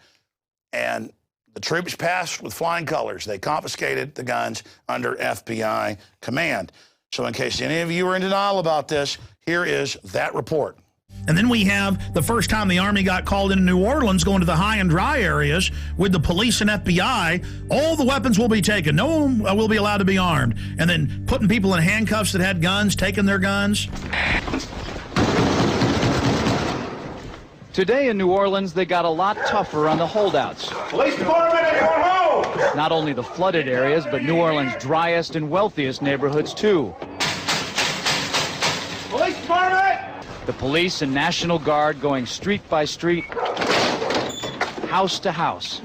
And the troops passed with flying colors. They confiscated the guns under FBI command. So in case any of you are in denial about this, here is that report. And then we have the first time the Army got called into New Orleans, going to the high and dry areas with the police and FBI. All the weapons will be taken. No one will be allowed to be armed. And then putting people in handcuffs that had guns, taking their guns. Today in New Orleans, they got a lot tougher on the holdouts. Police department, everyone home! Not only the flooded areas, but New Orleans' driest and wealthiest neighborhoods, too. Police department! The police and National Guard going street by street, house to house.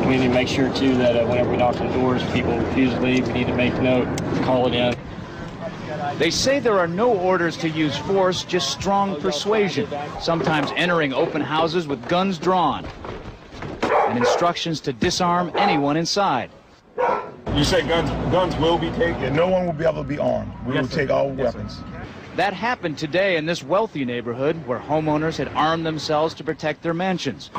We need to make sure, too, that whenever we knock on doors, people refuse to leave. We need to make note, call it in. They say there are no orders to use force, just strong persuasion, sometimes entering open houses with guns drawn, and instructions to disarm anyone inside. You say guns will be taken? No one will be able to be armed. We will take all weapons. That happened today in this wealthy neighborhood where homeowners had armed themselves to protect their mansions.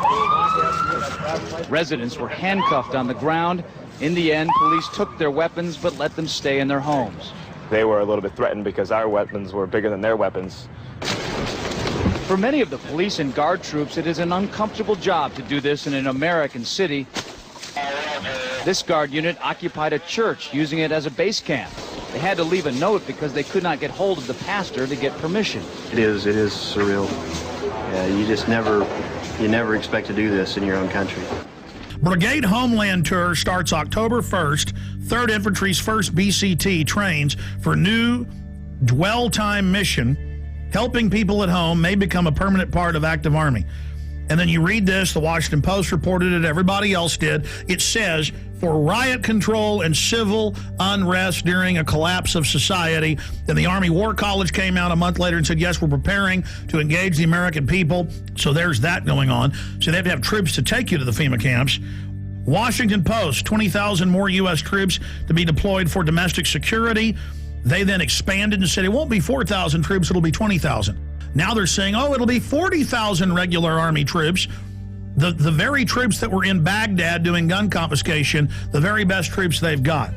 Residents were handcuffed on the ground. In the end, police took their weapons but let them stay in their homes. They were a little bit threatened because our weapons were bigger than their weapons. For many of the police and guard troops, it is an uncomfortable job to do this in an American city. This guard unit occupied a church, using it as a base camp. They had to leave a note because they could not get hold of the pastor to get permission. It is surreal. Yeah, you never expect to do this in your own country. Brigade Homeland Tour starts October 1st. 3rd Infantry's 1st BCT trains for new dwell time mission. Helping people at home may become a permanent part of active Army. And then you read this, the Washington Post reported it, everybody else did. It says, for riot control and civil unrest during a collapse of society. Then the Army War College came out a month later and said, yes, we're preparing to engage the American people. So there's that going on. So they have to have troops to take you to the FEMA camps. Washington Post, 20,000 more U.S. troops to be deployed for domestic security. They then expanded and said it won't be 4,000 troops, it'll be 20,000. Now they're saying, oh, it'll be 40,000 regular Army troops. The very troops that were in Baghdad doing gun confiscation, the very best troops they've got.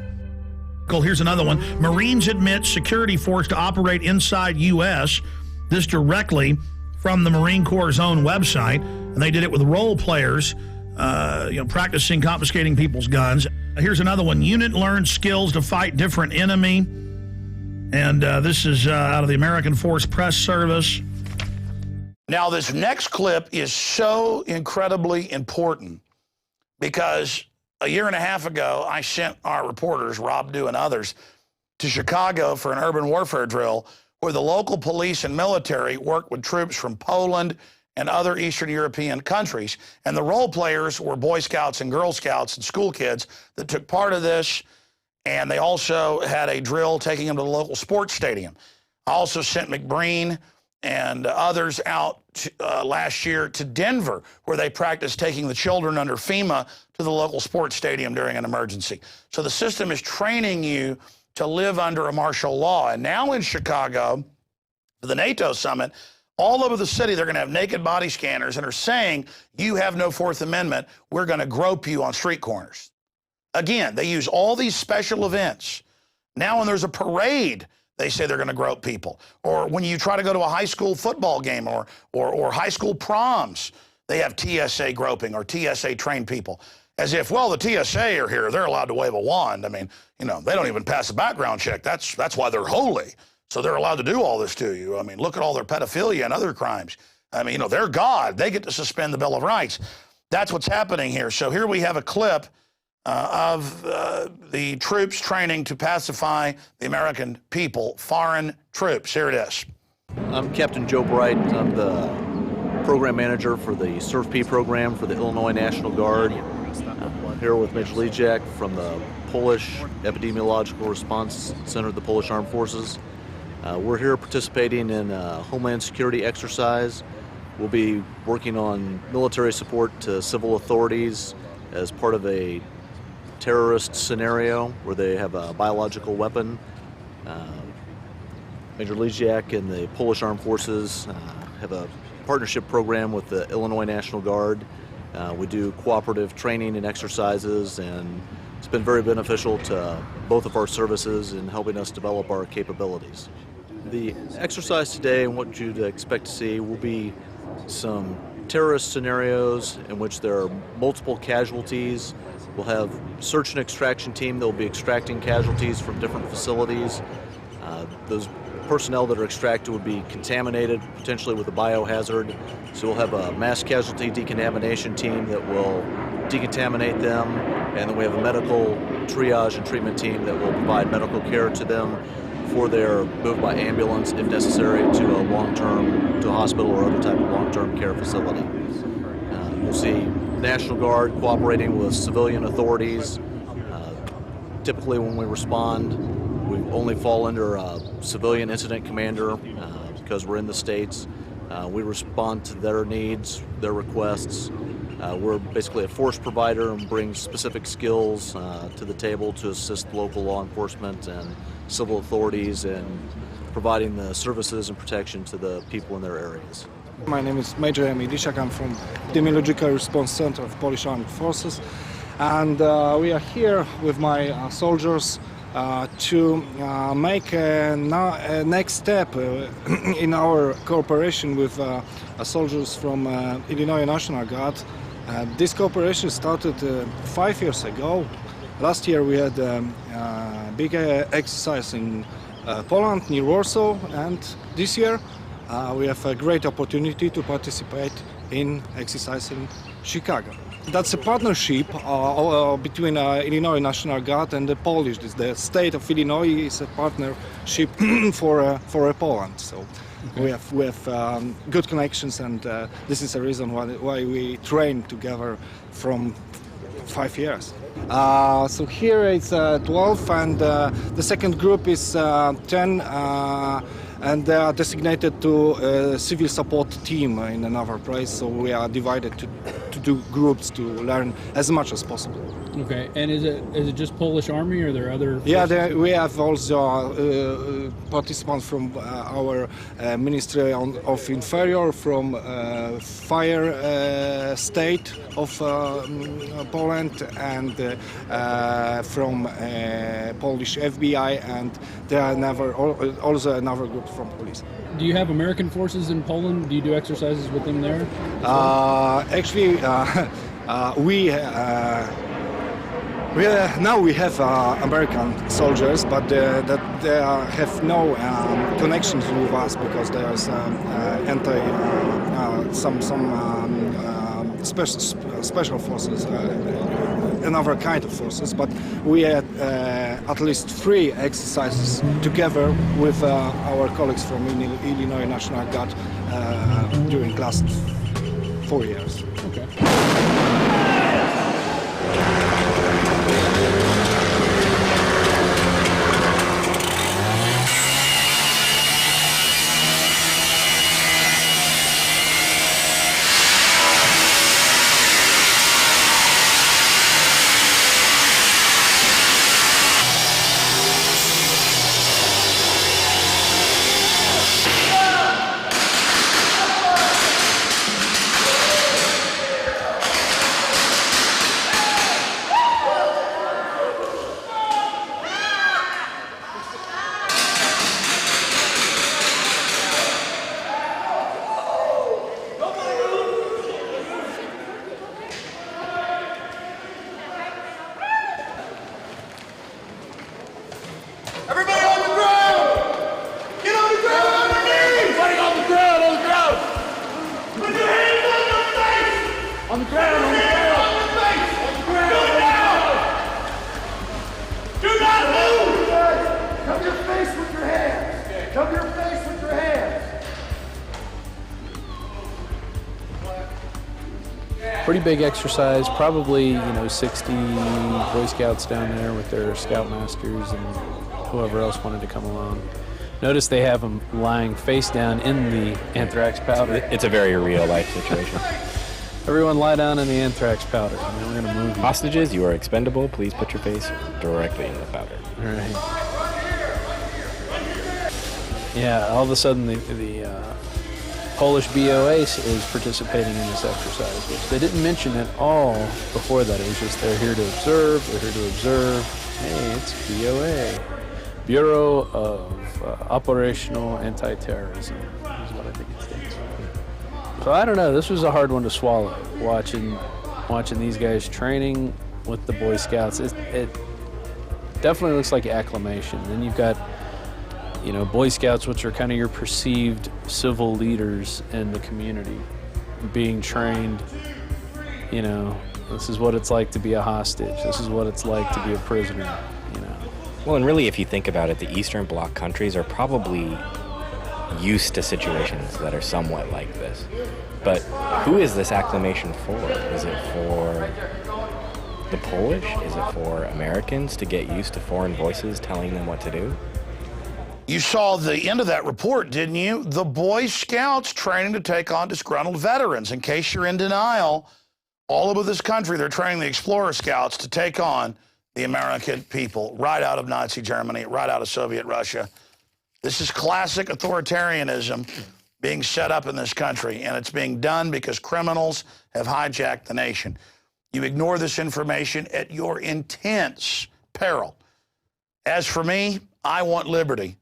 Here's another one. Marines admit security force to operate inside U.S. This directly from the Marine Corps' own website. And they did it with role players, practicing confiscating people's guns. Here's another one. Unit learns skills to fight different enemy. And this is out of the American Force Press Service. Now, this next clip is so incredibly important because a year and a half ago, I sent our reporters, Rob Dew and others, to Chicago for an urban warfare drill where the local police and military worked with troops from Poland and other Eastern European countries. And the role players were Boy Scouts and Girl Scouts and school kids that took part of this. And they also had a drill taking them to the local sports stadium. I also sent McBreen and others out last year to Denver, where they practiced taking the children under FEMA to the local sports stadium during an emergency. So the system is training you to live under a martial law. And now in Chicago, for the NATO summit, all over the city, they're going to have naked body scanners and are saying, you have no Fourth Amendment. We're going to grope you on street corners. Again, they use all these special events. Now when there's a parade, they say they're going to grope people. Or when you try to go to a high school football game or high school proms, they have TSA groping or TSA trained people. As if, well, the TSA are here. They're allowed to wave a wand. I mean, they don't even pass a background check. That's why they're holy. So they're allowed to do all this to you. I mean, look at all their pedophilia and other crimes. I mean, they're God. They get to suspend the Bill of Rights. That's what's happening here. So here we have a clip of the troops training to pacify the American people, foreign troops. Here it is. I'm Captain Joe Bright. I'm the program manager for the SURF-P program for the Illinois National Guard. I'm here with Major Lejak from the Polish Epidemiological Response Center of the Polish Armed Forces. We're here participating in a Homeland Security exercise. We'll be working on military support to civil authorities as part of a terrorist scenario where they have a biological weapon. Major Leziak and the Polish Armed Forces have a partnership program with the Illinois National Guard. We do cooperative training and exercises, and it's been very beneficial to both of our services in helping us develop our capabilities. The exercise today and what you'd expect to see will be some terrorist scenarios in which there are multiple casualties. We'll have search and extraction team that will be extracting casualties from different facilities. Those personnel that are extracted would be contaminated, potentially with a biohazard. So we'll have a mass casualty decontamination team that will decontaminate them, and then we have a medical triage and treatment team that will provide medical care to them before they're moved by ambulance, if necessary, to a hospital or other type of long-term care facility. We'll see National Guard cooperating with civilian authorities. Typically when we respond, we only fall under a civilian incident commander because we're in the States. We respond to their needs, their requests. We're basically a force provider and bring specific skills to the table to assist local law enforcement and civil authorities in providing the services and protection to the people in their areas. My name is Major Emil Dishak. I'm from the Military Response Center of Polish Armed Forces, and we are here with my soldiers to make a next step in our cooperation with soldiers from Illinois National Guard. This cooperation started 5 years ago. Last year we had a big exercise in Poland, near Warsaw, and this year we have a great opportunity to participate in exercise in Chicago. That's a partnership between Illinois National Guard and the Polish. The state of Illinois is a partnership for Poland. So we have good connections, and this is the reason why we train together from 5 years. So here it's 12, and the second group is 10. And they are designated to a civil support team in another place, so we are divided to do groups to learn as much as possible. Okay, and is it just Polish Army, or are there other forces? Yeah, we have also participants from our Ministry of Interior, from Fire State of Poland, and from Polish FBI, and there are also another group from police. Do you have American forces in Poland? Do you do exercises with them there? Actually, now we have American soldiers, but they have no connections with us because there's special forces, another kind of forces. But we had at least 3 exercises together with our colleagues from Illinois National Guard during the last 4 years. Okay. Pretty big exercise, probably 60 Boy Scouts down there with their scoutmasters and whoever else wanted to come along. Notice they have them lying face down in the anthrax powder. It's a very real-life situation. Everyone lie down in the anthrax powder. I mean, we're going to move you. Hostages, you are expendable. Please put your face directly in the powder. All right. Yeah, all of a sudden the Polish BOA is participating in this exercise, which they didn't mention at all before that. It was just they're here to observe, they're here to observe. Hey, it's BOA. Bureau of Operational Anti-Terrorism is what I think it stands for. So I don't know, this was a hard one to swallow, watching these guys training with the Boy Scouts. It definitely looks like acclimation. Then you've got, you know, Boy Scouts, which are kind of your perceived civil leaders in the community, being trained, you know, this is what it's like to be a hostage. This is what it's like to be a prisoner, you know. Well, and really, if you think about it, the Eastern Bloc countries are probably used to situations that are somewhat like this. But who is this acclimation for? Is it for the Polish? Is it for Americans to get used to foreign voices telling them what to do? You saw the end of that report, didn't you? The Boy Scouts training to take on disgruntled veterans. In case you're in denial, all over this country, they're training the Explorer Scouts to take on the American people right out of Nazi Germany, right out of Soviet Russia. This is classic authoritarianism being set up in this country, and it's being done because criminals have hijacked the nation. You ignore this information at your intense peril. As for me, I want liberty,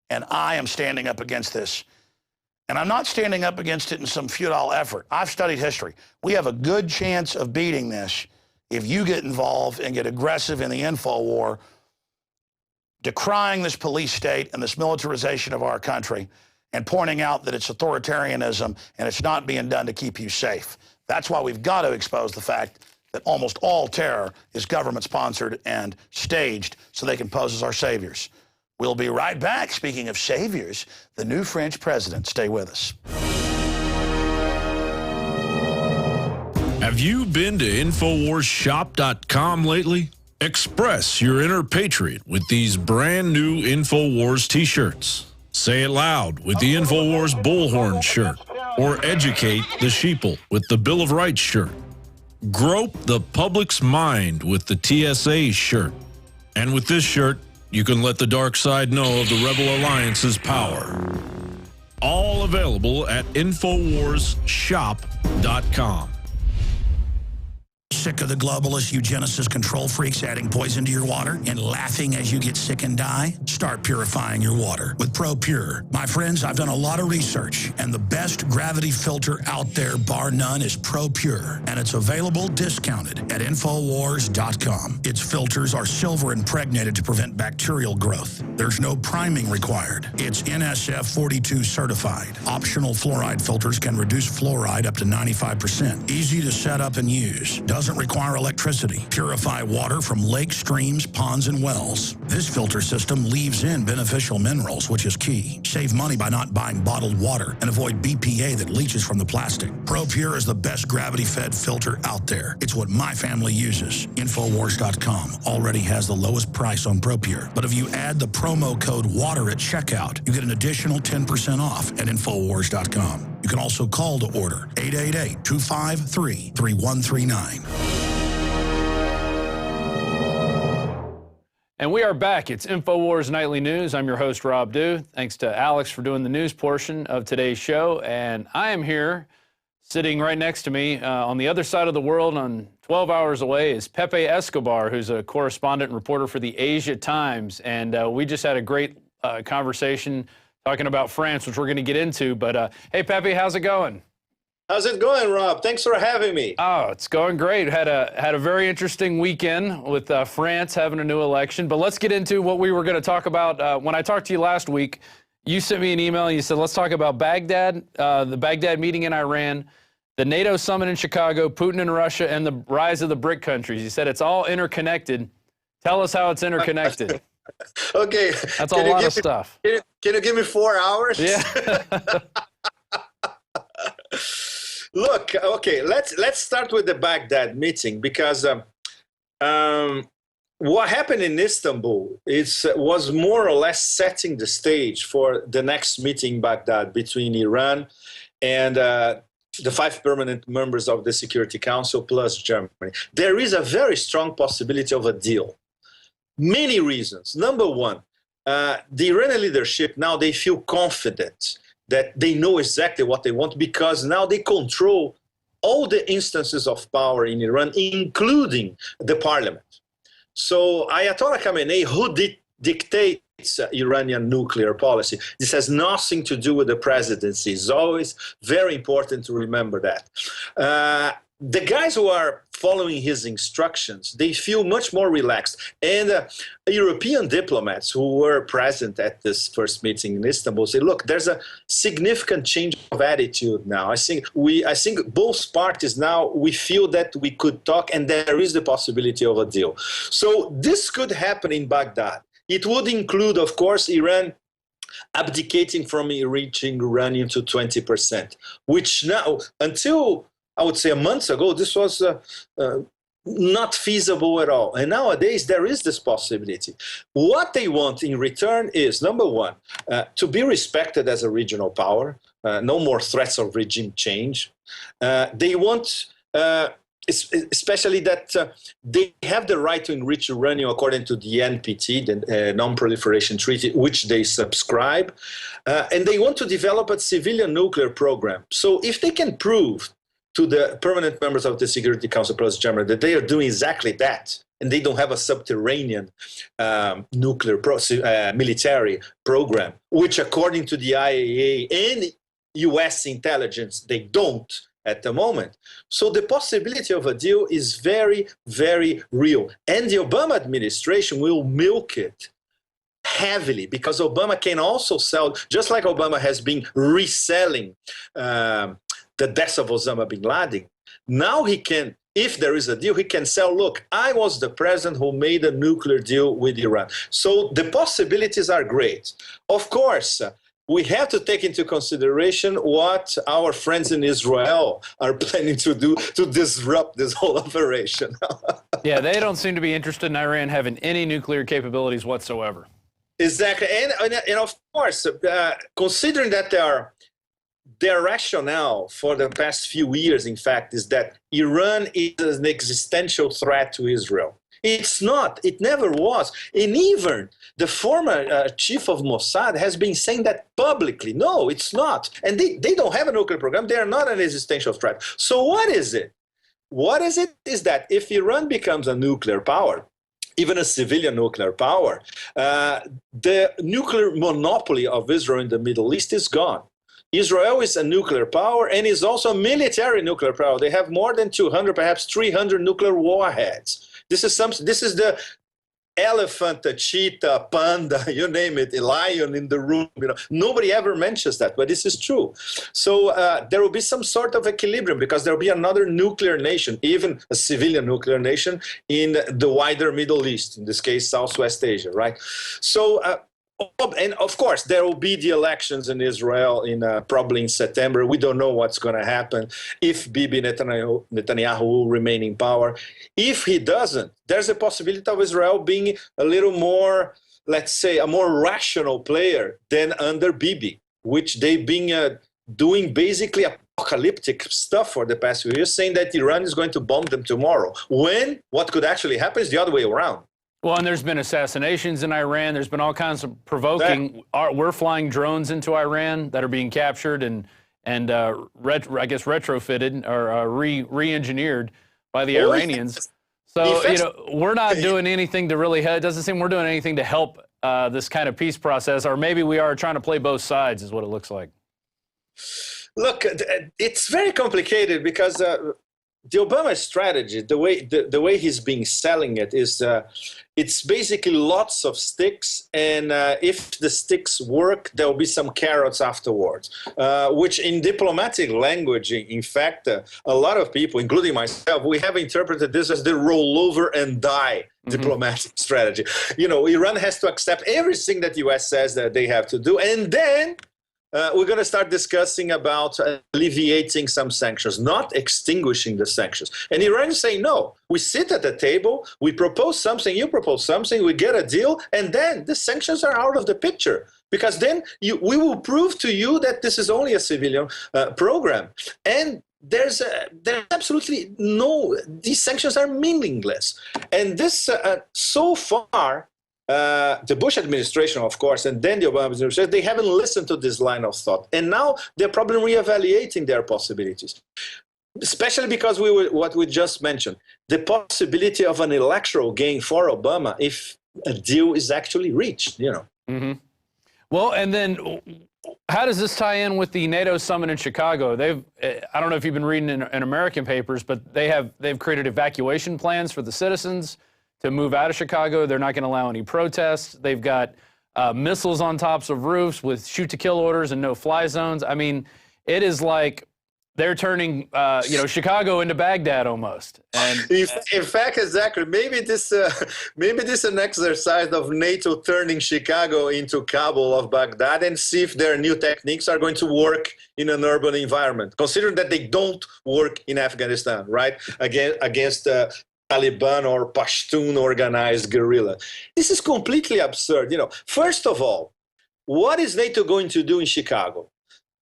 and I am standing up against this. And I'm not standing up against it in some futile effort. I've studied history. We have a good chance of beating this if you get involved and get aggressive in the info war, decrying this police state and this militarization of our country and pointing out that it's authoritarianism and it's not being done to keep you safe. That's why we've got to expose the fact that almost all terror is government-sponsored and staged so they can pose as our saviors. We'll be right back. Speaking of saviors, the new French president. Stay with us. Have you been to InfoWarsShop.com lately? Express your inner patriot with these brand new InfoWars t-shirts. Say it loud with the InfoWars Bullhorn shirt, or educate the sheeple with the Bill of Rights shirt. Grope the public's mind with the TSA shirt. And with this shirt, you can let the dark side know of the Rebel Alliance's power. All available at InfoWarsShop.com. Sick of the globalist eugenicist control freaks adding poison to your water and laughing as you get sick and die? Start purifying your water with ProPure. My friends, I've done a lot of research, and the best gravity filter out there, bar none, is ProPure, and it's available discounted at Infowars.com. Its filters are silver impregnated to prevent bacterial growth. There's no priming required. It's NSF 42 certified. Optional fluoride filters can reduce fluoride up to 95%. Easy to set up and use. Doesn't require electricity. Purify water from lakes, streams, ponds, and wells. This filter system leaves in beneficial minerals, which is key. Save money by not buying bottled water and avoid BPA that leaches from the plastic. ProPure is the best gravity-fed filter out there. It's what my family uses. Infowars.com already has the lowest price on ProPure. But if you add the promo code WATER at checkout, you get an additional 10% off at Infowars.com. You can also call to order 888-253-3139. And we are back. It's InfoWars Nightly News. I'm your host, Rob Dew. Thanks to Alex for doing the news portion of today's show. And I am here, sitting right next to me on the other side of the world, on 12 hours away, is Pepe Escobar, who's a correspondent and reporter for the Asia Times. And we just had a great conversation talking about France, which we're going to get into. But hey, Pepe, how's it going? How's it going, Rob? Thanks for having me. Oh, it's going great. Had a very interesting weekend with France having a new election. But let's get into what we were going to talk about. When I talked to you last week, you sent me an email and you said, let's talk about Baghdad, the Baghdad meeting in Iran, the NATO summit in Chicago, Putin in Russia, and the rise of the BRIC countries. You said it's all interconnected. Tell us how it's interconnected. Okay. That's a lot of stuff. Can you give me 4 hours? Yeah. Look, okay, let's start with the Baghdad meeting because what happened in Istanbul was more or less setting the stage for the next meeting in Baghdad between Iran and the 5 permanent members of the Security Council plus Germany. There is a very strong possibility of a deal. Many reasons. Number one, the Iranian leadership now, they feel confident that they know exactly what they want because now they control all the instances of power in Iran, including the parliament. So Ayatollah Khamenei, who dictates Iranian nuclear policy, this has nothing to do with the presidency. It's always very important to remember that. The guys who are following his instructions, they feel much more relaxed. And European diplomats who were present at this first meeting in Istanbul say, look, there's a significant change of attitude now. I think both parties now, we feel that we could talk and there is the possibility of a deal. So this could happen in Baghdad. It would include, of course, Iran abdicating from reaching uranium to 20%, which now, until I would say a month ago, this was not feasible at all. And nowadays, there is this possibility. What they want in return is, number one, to be respected as a regional power, no more threats of regime change. They want, especially that they have the right to enrich uranium according to the NPT, the Non-Proliferation Treaty, which they subscribe. And they want to develop a civilian nuclear program. So if they can prove to the permanent members of the Security Council plus Germany that they are doing exactly that, and they don't have a subterranean nuclear military program, which according to the IAEA and US intelligence, they don't at the moment. So the possibility of a deal is very, very real. And the Obama administration will milk it heavily because Obama can also sell, just like Obama has been reselling the death of Osama bin Laden. Now he can, if there is a deal, he can sell, look, I was the president who made a nuclear deal with Iran. So the possibilities are great. Of course, we have to take into consideration what our friends in Israel are planning to do to disrupt this whole operation. Yeah, they don't seem to be interested in Iran having any nuclear capabilities whatsoever. Exactly. And of course, considering that their rationale for the past few years, in fact, is that Iran is an existential threat to Israel. It's not. It never was. And even the former chief of Mossad has been saying that publicly. No, it's not. And they don't have a nuclear program. They are not an existential threat. So what is it? What is it is that if Iran becomes a nuclear power, even a civilian nuclear power, the nuclear monopoly of Israel in the Middle East is gone. Israel is a nuclear power and is also a military nuclear power. They have more than 200, perhaps 300 nuclear warheads. This is the elephant, the cheetah, panda, you name it, a lion in the room. Nobody ever mentions that, but this is true. So there will be some sort of equilibrium because there will be another nuclear nation, even a civilian nuclear nation in the wider Middle East, in this case, Southwest Asia, right? So, and of course, there will be the elections in Israel probably in September. We don't know what's going to happen if Bibi Netanyahu will remain in power. If he doesn't, there's a possibility of Israel being a little more, let's say, a more rational player than under Bibi, which they've been doing basically apocalyptic stuff for the past few years, saying that Iran is going to bomb them tomorrow. When what could actually happen is the other way around. Well, and there's been assassinations in Iran. There's been all kinds of provoking. We're flying drones into Iran that are being captured and I guess retrofitted or re-engineered by the Iranians. So, we're not doing anything to really, it doesn't seem we're doing anything to help this kind of peace process, or maybe we are trying to play both sides is what it looks like. Look, it's very complicated because the Obama strategy, the way he's been selling it is it's basically lots of sticks, and if the sticks work, there will be some carrots afterwards, which in diplomatic language, in fact, a lot of people, including myself, we have interpreted this as the roll over and die diplomatic strategy. Iran has to accept everything that the U.S. says that they have to do, and then we're going to start discussing about alleviating some sanctions, not extinguishing the sanctions. And Iran is saying, no, we sit at the table, we propose something, you propose something, we get a deal, and then the sanctions are out of the picture. Because then we will prove to you that this is only a civilian program. And there's absolutely these sanctions are meaningless. And this, so far, the Bush administration, of course, and then the Obama administration, they haven't listened to this line of thought. And now they're probably reevaluating their possibilities, especially because what we just mentioned, the possibility of an electoral gain for Obama if a deal is actually reached, Mm-hmm. Well, and then how does this tie in with the NATO summit in Chicago? I don't know if you've been reading in American papers, but they've created evacuation plans for the citizens to move out of Chicago. They're not going to allow any protests. They've got missiles on tops of roofs with shoot-to-kill orders and no-fly zones. I mean, it is like they're turning, Chicago into Baghdad almost. And in fact, exactly. Maybe this is an exercise of NATO turning Chicago into Kabul of Baghdad, and see if their new techniques are going to work in an urban environment. Considering that they don't work in Afghanistan, right? Against Taliban or Pashtun organized guerrilla. This is completely absurd. First of all, what is NATO going to do in Chicago?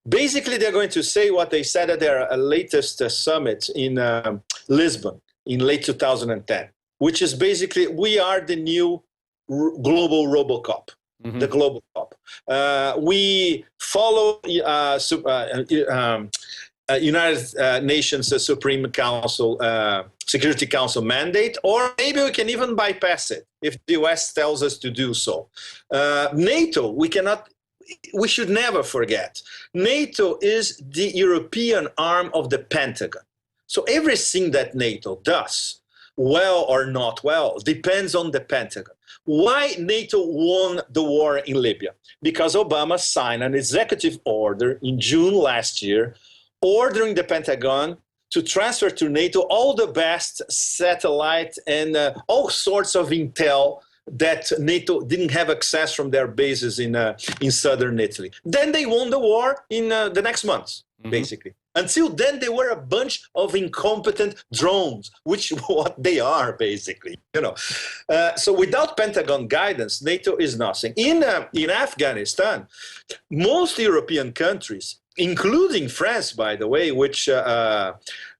Basically, they're going to say what they said at their latest summit in Lisbon in late 2010, which is basically, we are the new global RoboCop, the global cop. We follow United Nations Supreme Council, Security Council mandate, or maybe we can even bypass it if the US tells us to do so. NATO, we should never forget, NATO is the European arm of the Pentagon. So everything that NATO does, well or not well, depends on the Pentagon. Why NATO won the war in Libya? Because Obama signed an executive order in June last year ordering the Pentagon to transfer to NATO all the best satellite and all sorts of intel that NATO didn't have access from their bases in southern Italy. Then they won the war in the next months, basically. Until then, they were a bunch of incompetent drones, which what they are, basically. So without Pentagon guidance, NATO is nothing. In Afghanistan, most European countries, including France, by the way, which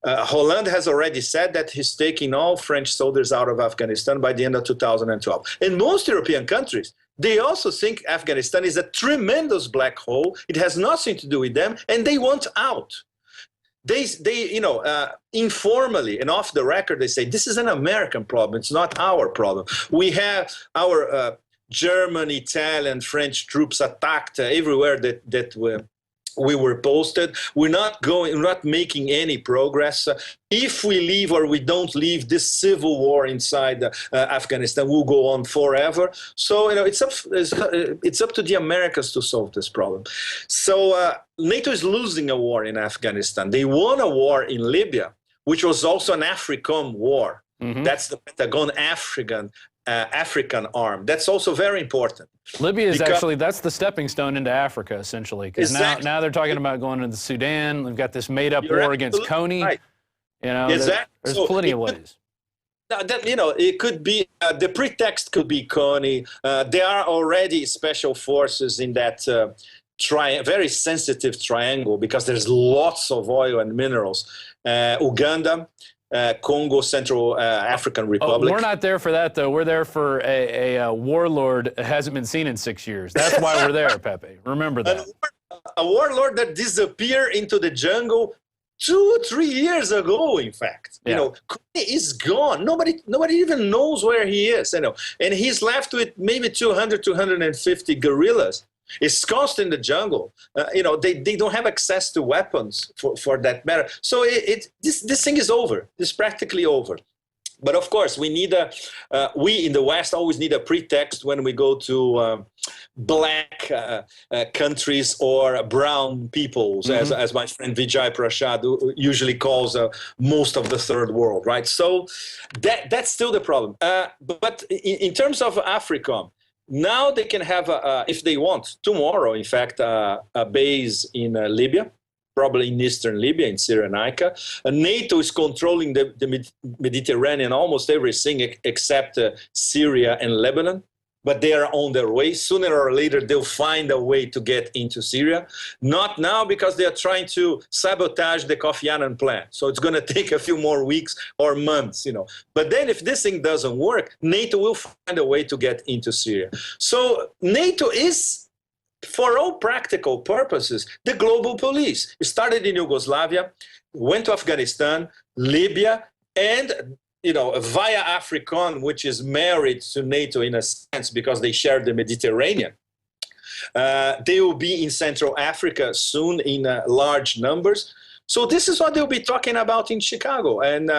Holland has already said that he's taking all French soldiers out of Afghanistan by the end of 2012. And most European countries, they also think Afghanistan is a tremendous black hole. It has nothing to do with them, and they want out. They informally and off the record, they say, this is an American problem. It's not our problem. We have our German, Italian, French troops attacked everywhere that we were posted. We're not making any progress. If we leave or we don't leave, this civil war inside Afghanistan will go on forever. So it's up to the Americans to solve this problem. So NATO is losing a war in Afghanistan. They won a war in Libya, which was also an AFRICOM war. That's the Pentagon African arm. That's also very important. Libya is that's the stepping stone into Africa, essentially. Because now they're talking about going into the Sudan. They've got this made-up war against Kony. Right. There's plenty of ways. It could be, the pretext could be Kony. There are already special forces in that very sensitive triangle because there's lots of oil and minerals. Uganda, Congo, Central African Republic. We're not there for that, though. We're there for a warlord that hasn't been seen in 6 years. That's why we're there, Pepe. Remember that. A warlord that disappeared into the jungle 2 or 3 years ago, in fact. Kony is gone. Nobody even knows where he is. And he's left with maybe 200, 250 guerrillas. It's constant in the jungle. They don't have access to weapons for that matter. So this thing is over. It's practically over. But of course, we in the West always need a pretext when we go to black countries or brown peoples, as my friend Vijay Prashad usually calls most of the third world, right? So that's still the problem. But in terms of AFRICOM, Now they can have, if they want, tomorrow, in fact, a base in Libya, probably in eastern Libya, in Cyrenaica. NATO is controlling the Mediterranean, almost everything except Syria and Lebanon. But they are on their way. Sooner or later, they'll find a way to get into Syria. Not now, because they are trying to sabotage the Kofi Annan plan. So it's going to take a few more weeks or months, you know. But then if this thing doesn't work, NATO will find a way to get into Syria. So NATO is, for all practical purposes, the global police. It started in Yugoslavia, went to Afghanistan, Libya, and via African, which is married to NATO in a sense because they share the Mediterranean. They will be in Central Africa soon in large numbers. So this is what they'll be talking about in Chicago. And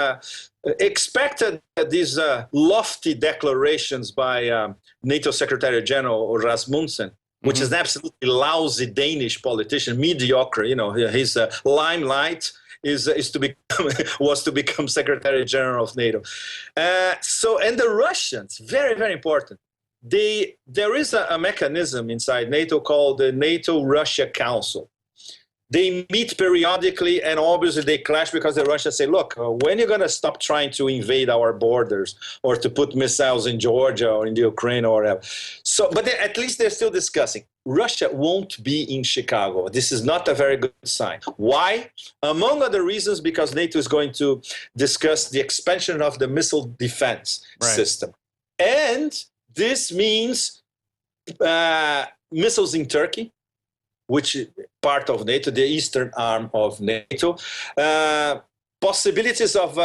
expect these lofty declarations by NATO Secretary General Rasmussen, which is an absolutely lousy Danish politician, mediocre. His limelight was to become Secretary General of NATO. And the Russians, very, very important. There is a mechanism inside NATO called the NATO-Russia Council. They meet periodically, and obviously they clash because the Russians say, look, when are you going to stop trying to invade our borders or to put missiles in Georgia or in the Ukraine or whatever? So, but at least they're still discussing. Russia won't be in Chicago. This is not a very good sign. Why? Among other reasons, because NATO is going to discuss the expansion of the missile defense system. And this means missiles in Turkey, which is part of NATO, the eastern arm of NATO. Possibilities of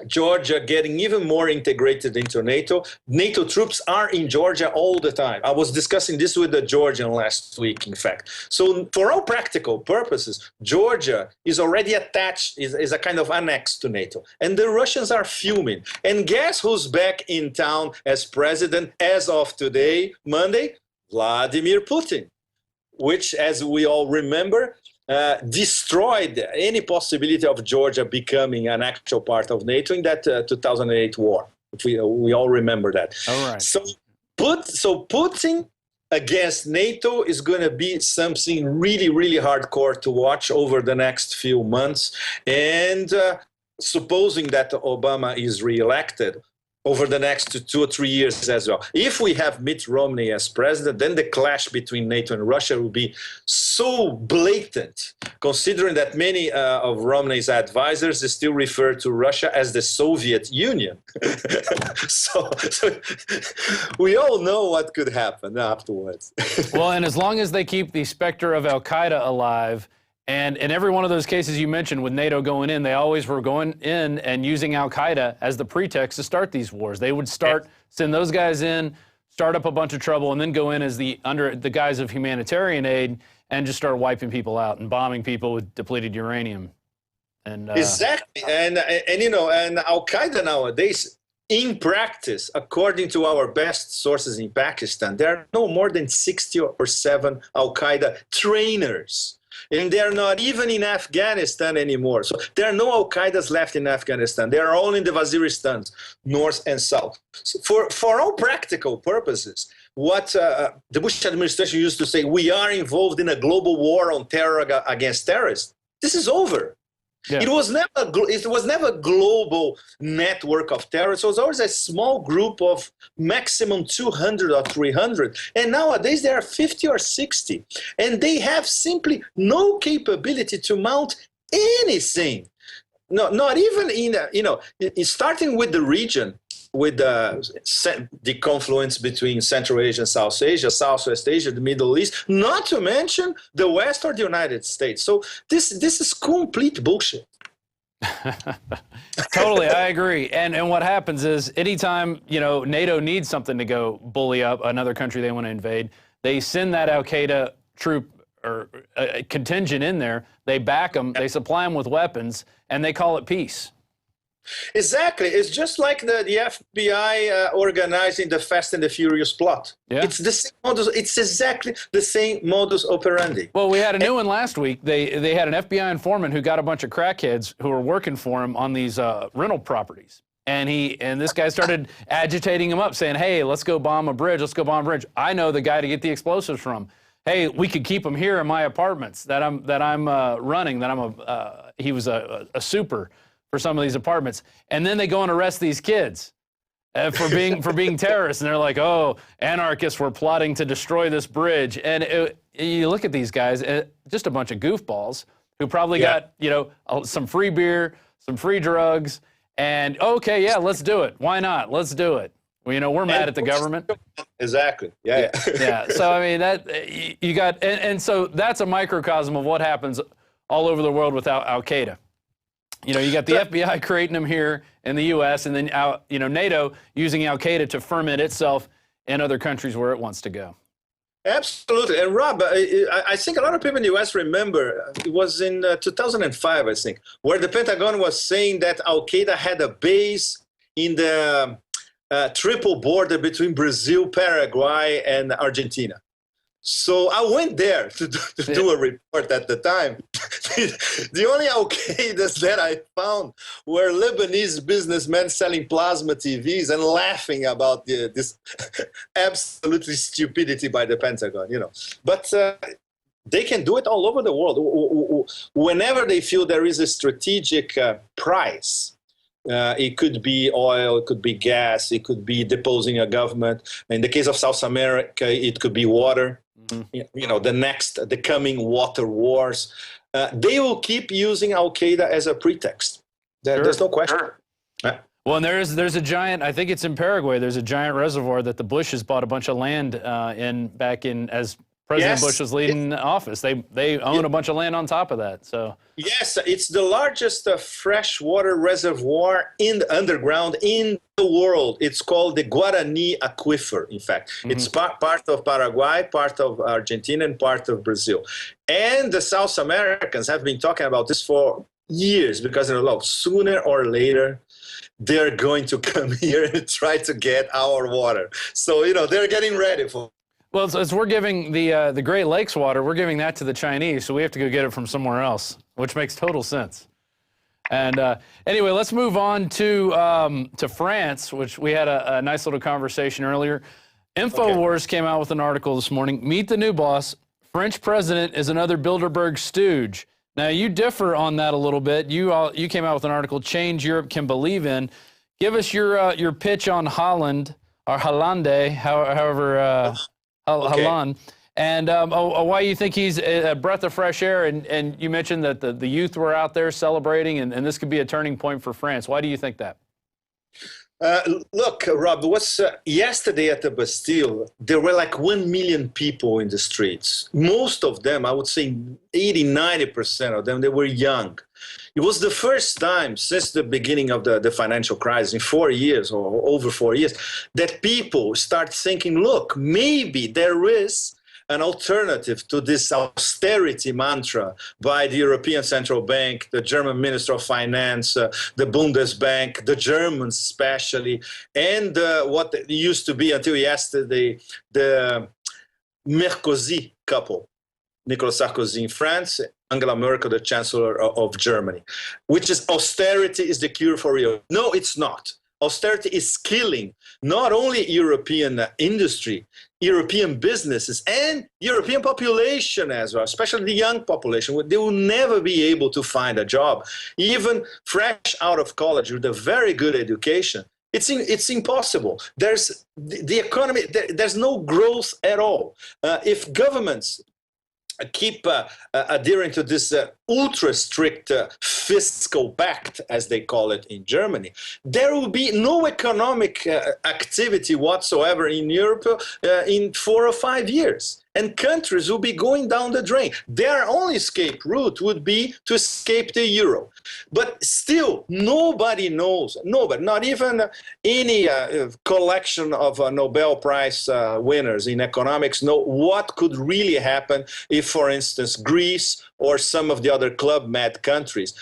Georgia getting even more integrated into NATO. NATO troops are in Georgia all the time. I was discussing this with the Georgian last week, in fact. So for all practical purposes, Georgia is already attached, is a kind of annex to NATO. And the Russians are fuming. And guess who's back in town as president as of today, Monday? Vladimir Putin, which, as we all remember, destroyed any possibility of Georgia becoming an actual part of NATO in that 2008 war. We all remember that. All right. So Putin against NATO is going to be something really, really hardcore to watch over the next few months. And supposing that Obama is reelected, over the next 2 or 3 years as well. If we have Mitt Romney as president, then the clash between NATO and Russia will be so blatant, considering that many of Romney's advisors still refer to Russia as the Soviet Union. so we all know what could happen afterwards. Well, and as long as they keep the specter of Al-Qaeda alive, and in every one of those cases you mentioned with NATO going in, they always were going in and using Al-Qaeda as the pretext to start these wars. They would send those guys in, start up a bunch of trouble, and then go in as under the guise of humanitarian aid and just start wiping people out and bombing people with depleted uranium. And exactly. And Al-Qaeda nowadays, in practice, according to our best sources in Pakistan, there are no more than 60 or 7 Al-Qaeda trainers. And they're not even in Afghanistan anymore. So there are no Al-Qaedas left in Afghanistan. They are all in the Waziristans, north and south. So for all practical purposes, what the Bush administration used to say, we are involved in a global war on terror against terrorists. This is over. Yeah. It was never a global network of terrorists. It was always a small group of maximum 200 or 300. And nowadays there are 50 or 60. And they have simply no capability to mount anything. No, not even in, starting with the region, with the confluence between Central Asia and South Asia, Southwest Asia, the Middle East, not to mention the West or the United States. So this is complete bullshit. Totally, I agree. And what happens is anytime, NATO needs something to go bully up another country they want to invade, they send that Al-Qaeda troop or contingent in there, they back them, they supply them with weapons, and they call it peace. Exactly. It's just like the FBI organizing the Fast and the Furious plot. Yeah. It's the same modus. It's exactly the same modus operandi. Well, we had a new one last week. They had an FBI informant who got a bunch of crackheads who were working for him on these rental properties. And this guy started agitating him up, saying, "Hey, let's go bomb a bridge. Let's go bomb a bridge. I know the guy to get the explosives from. Hey, we could keep him here in my apartments that I'm running. He was a super for some of these apartments." And then they go and arrest these kids for being terrorists, and they're like, "Oh, anarchists were plotting to destroy this bridge." And you look at these guys, just a bunch of goofballs who probably got some free beer, some free drugs. And okay, yeah, let's do it. Why not? Let's do it. Well, we're mad at the government. Exactly. Yeah. Yeah. So I mean, that you got, and so that's a microcosm of what happens all over the world with Al Qaeda. You got the FBI creating them here in the U.S. and then NATO using Al Qaeda to ferment itself in other countries where it wants to go. Absolutely. And Rob, I think a lot of people in the U.S. remember, it was in 2005, I think, where the Pentagon was saying that Al-Qaeda had a base in the triple border between Brazil, Paraguay, and Argentina. So I went there to do a report at the time. The only Al-Qaedas that I found were Lebanese businessmen selling plasma TVs and laughing about this absolutely stupidity by the Pentagon, But they can do it all over the world. Whenever they feel there is a strategic price, it could be oil, it could be gas, it could be deposing a government. In the case of South America, it could be water. The coming water wars. They will keep using Al-Qaeda as a pretext. There's no question. Sure. Well, and there's a giant, I think it's in Paraguay, there's a giant reservoir that the Bushes bought a bunch of land back in as President Bush was leading office. They own a bunch of land on top of that. So yes, it's the largest freshwater reservoir in the underground in the world. It's called the Guarani Aquifer, in fact. It's part of Paraguay, part of Argentina, and part of Brazil. And the South Americans have been talking about this for years because they're like, sooner or later, they're going to come here and try to get our water. So, they're getting ready for it. Well, as we're giving the Great Lakes water, we're giving that to the Chinese, so we have to go get it from somewhere else, which makes total sense. And anyway, let's move on to France, which we had a nice little conversation earlier. Infowars came out with an article this morning. Meet the new boss. French president is another Bilderberg stooge. Now, you differ on that a little bit. You came out with an article, Change Europe Can Believe In. Give us your pitch on Holland, or Hollande, however... Holland, and why you think he's a breath of fresh air, and you mentioned that the youth were out there celebrating, and this could be a turning point for France. Why do you think that? Look, Rob, yesterday at the Bastille, there were like 1 million people in the streets. Most of them, I would say 80–90% of them, they were young. It was the first time since the beginning of the financial crisis in 4 years or over 4 years that people start thinking, look, maybe there is an alternative to this austerity mantra by the European Central Bank, the German Minister of Finance, the Bundesbank, the Germans especially, and what used to be until yesterday the Merkozy couple, Nicolas Sarkozy in France, Angela Merkel, the Chancellor of Germany, which is austerity is the cure for real. No, it's not. Austerity is killing not only European industry, European businesses, and European population as well, especially the young population. They will never be able to find a job, even fresh out of college with a very good education. It's impossible. There's the economy. There's no growth at all. If governments keep adhering to this ultra strict fiscal pact, as they call it in Germany, there will be no economic activity whatsoever in Europe in 4 or 5 years. And countries will be going down the drain. Their only escape route would be to escape the euro. But still, nobody knows, nobody, not even any collection of Nobel Prize winners in economics know what could really happen if, for instance, Greece or some of the other Club Med countries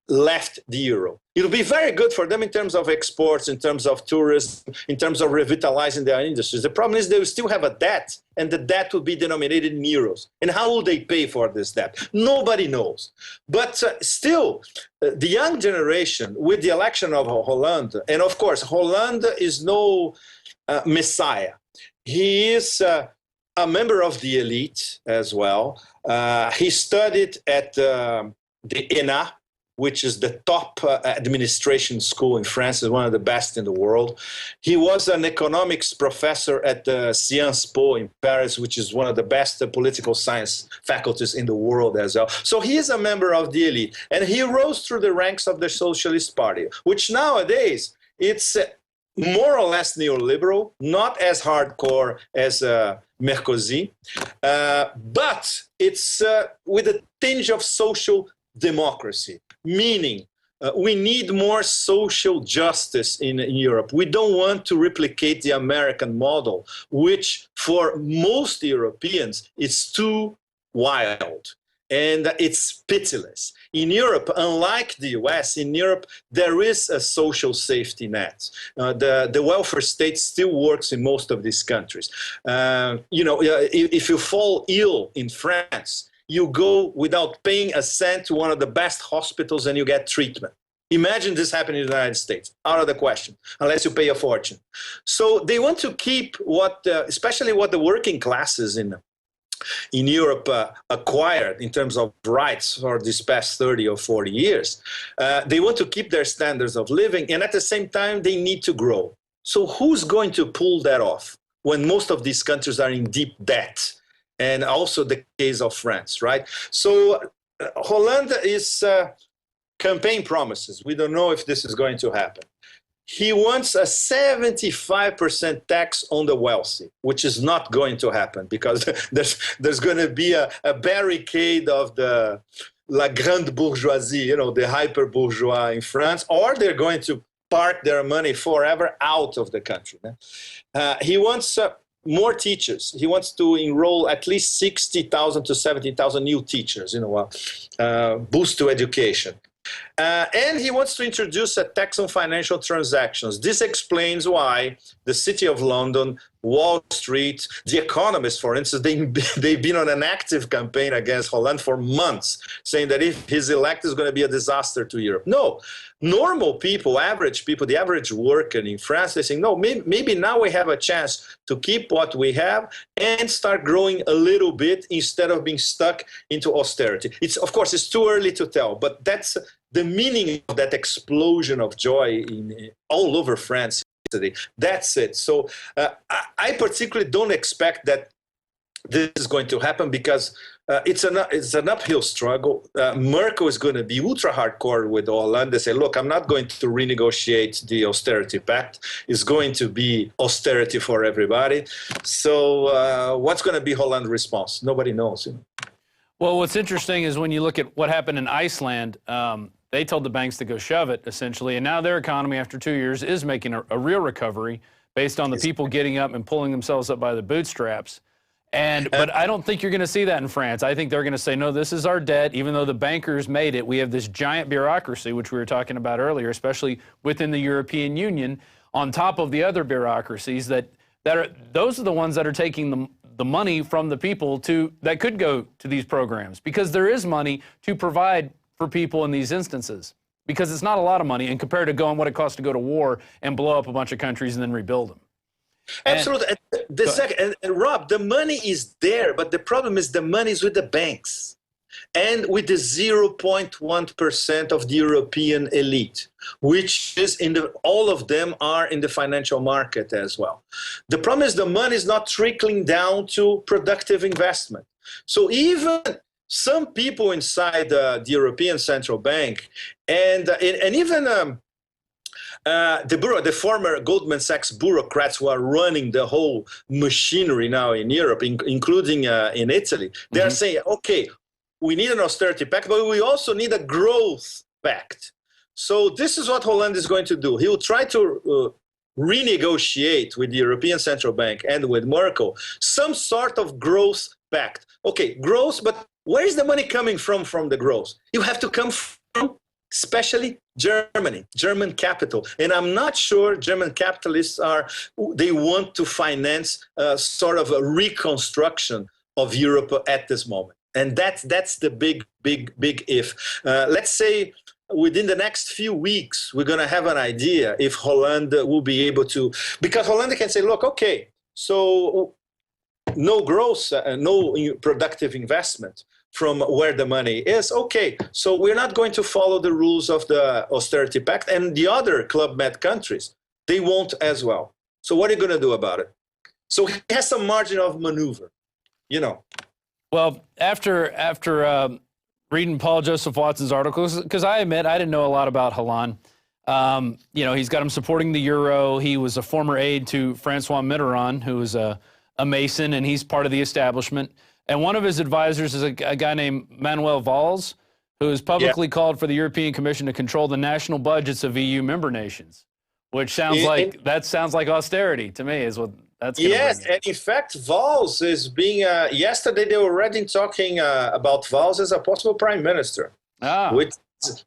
left the euro. It'll be very good for them in terms of exports, in terms of tourism, in terms of revitalizing their industries. The problem is they will still have a debt, and the debt will be denominated in euros. And how will they pay for this debt? Nobody knows. But still, the young generation, with the election of Hollande, and of course, Hollande is no messiah. He is a member of the elite as well. He studied at the ENA, which is the top administration school in France, is one of the best in the world. He was an economics professor at Sciences Po in Paris, which is one of the best political science faculties in the world as well. So he is a member of the elite, and he rose through the ranks of the Socialist Party, which nowadays it's more or less neoliberal, not as hardcore as Merkozy, but it's with a tinge of social democracy. Meaning, we need more social justice in Europe. We don't want to replicate the American model, which for most Europeans is too wild and it's pitiless. In Europe, unlike the US, in Europe, there is a social safety net. The welfare state still works in most of these countries. If you fall ill in France, you go without paying a cent to one of the best hospitals and you get treatment. Imagine this happening in the United States. Out of the question, unless you pay a fortune. So they want to keep especially what the working classes in Europe acquired in terms of rights for these past 30 or 40 years. They want to keep their standards of living, and at the same time, they need to grow. So who's going to pull that off when most of these countries are in deep debt? And also the case of France, right? So Hollande is campaign promises. We don't know if this is going to happen. He wants a 75% tax on the wealthy, which is not going to happen because there's going to be a barricade of the la grande bourgeoisie, the hyper bourgeois in France, or they're going to park their money forever out of the country. He wants more teachers. He wants to enroll at least 60,000 to 70,000 new teachers, boost to education. And he wants to introduce a tax on financial transactions. This explains why the City of London, Wall Street, The Economist, for instance, they've been on an active campaign against Hollande for months, saying that if he's elected, it's going to be a disaster to Europe. No, normal people, average people, the average worker in France, they're saying, no, maybe now we have a chance to keep what we have and start growing a little bit instead of being stuck into austerity. Of course, it's too early to tell, but that's the meaning of that explosion of joy all over France today. That's it. So I particularly don't expect that this is going to happen because it's an uphill struggle. Merkel is going to be ultra hardcore with Hollande. They say, look, I'm not going to renegotiate the austerity pact. It's going to be austerity for everybody. So what's going to be Hollande's response? Nobody knows. Well, what's interesting is when you look at what happened in Iceland, they told the banks to go shove it, essentially, and now their economy, after 2 years, is making a real recovery based on the people getting up and pulling themselves up by the bootstraps. But I don't think you're going to see that in France. I think they're going to say, no, this is our debt. Even though the bankers made it, we have this giant bureaucracy, which we were talking about earlier, especially within the European Union, on top of the other bureaucracies those are the ones that are taking the money from the people that could go to these programs, because there is money to provide for people in these instances, because it's not a lot of money and compared to what it costs to go to war and blow up a bunch of countries and then rebuild them. Absolutely. And Rob, the money is there, but the problem is the money is with the banks and with the 0.1% of the European elite, which is all of them are in the financial market as well. The problem is the money is not trickling down to productive investment. So even some people inside the European Central Bank and even the former Goldman Sachs bureaucrats who are running the whole machinery now in Europe, including in Italy, they're saying, okay, we need an austerity pact, but we also need a growth pact. So this is what Hollande is going to do. He will try to renegotiate with the European Central Bank and with Merkel some sort of growth pact. Okay, growth, but where is the money coming from the growth? You have to come from especially Germany, German capital. And I'm not sure German capitalists they want to finance sort of a reconstruction of Europe at this moment. And that's the big if. Let's say within the next few weeks, we're going to have an idea if Holland will be able to, because Holland can say, look, okay, so no growth, no productive investment from where the money is. Okay, so we're not going to follow the rules of the austerity pact, and the other Club Med countries, they won't as well. So what are you going to do about it? So he has some margin of maneuver, you know. Well, after reading Paul Joseph Watson's articles, because I admit I didn't know a lot about Hollande. You know, he's got him supporting the euro. He was a former aide to Francois Mitterrand, who was a Mason, and he's part of the establishment. And one of his advisors is a guy named Manuel Valls, who has publicly called for the European Commission to control the national budgets of EU member nations, which sounds like austerity to me, is what that's going to bring. Yes, and in fact, Valls is being. Yesterday, they were already talking about Valls as a possible prime minister,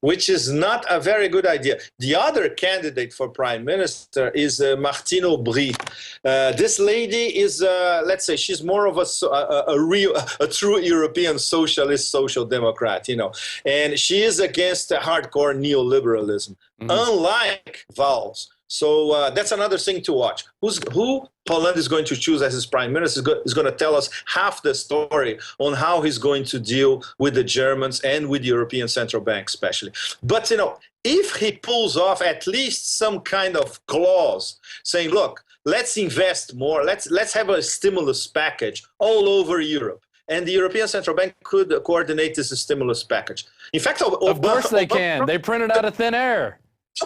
which is not a very good idea. The other candidate for prime minister is Martine Aubry. This lady is, let's say, she's more of a true European socialist, social democrat, you know, and she is against hardcore neoliberalism, unlike Valls. So that's another thing to watch. Who Poland is going to choose as his prime minister is going to tell us half the story on how he's going to deal with the Germans and with the European Central Bank especially. But, you know, if he pulls off at least some kind of clause saying, look, let's invest more, let's have a stimulus package all over Europe. And the European Central Bank could coordinate this stimulus package. In fact, of course they can. They print it out of thin air.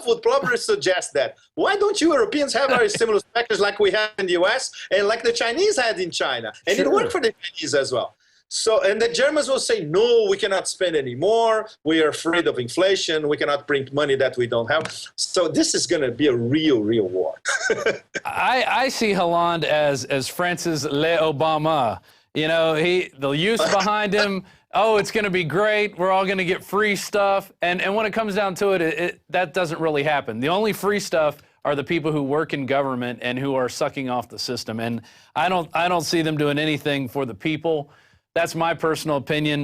Would probably suggest that. Why don't you Europeans have our stimulus package like we have in the US and like the Chinese had in China? And it worked for the Chinese as well. So, and the Germans will say, no, we cannot spend any more. We are afraid of inflation. We cannot print money that we don't have. So this is going to be a real war. I see Hollande as France's Le Obama. You know, the youth behind him. Oh, it's going to be great. We're all going to get free stuff. And when it comes down to it, that doesn't really happen. The only free stuff are the people who work in government and who are sucking off the system. And I don't see them doing anything for the people. That's my personal opinion.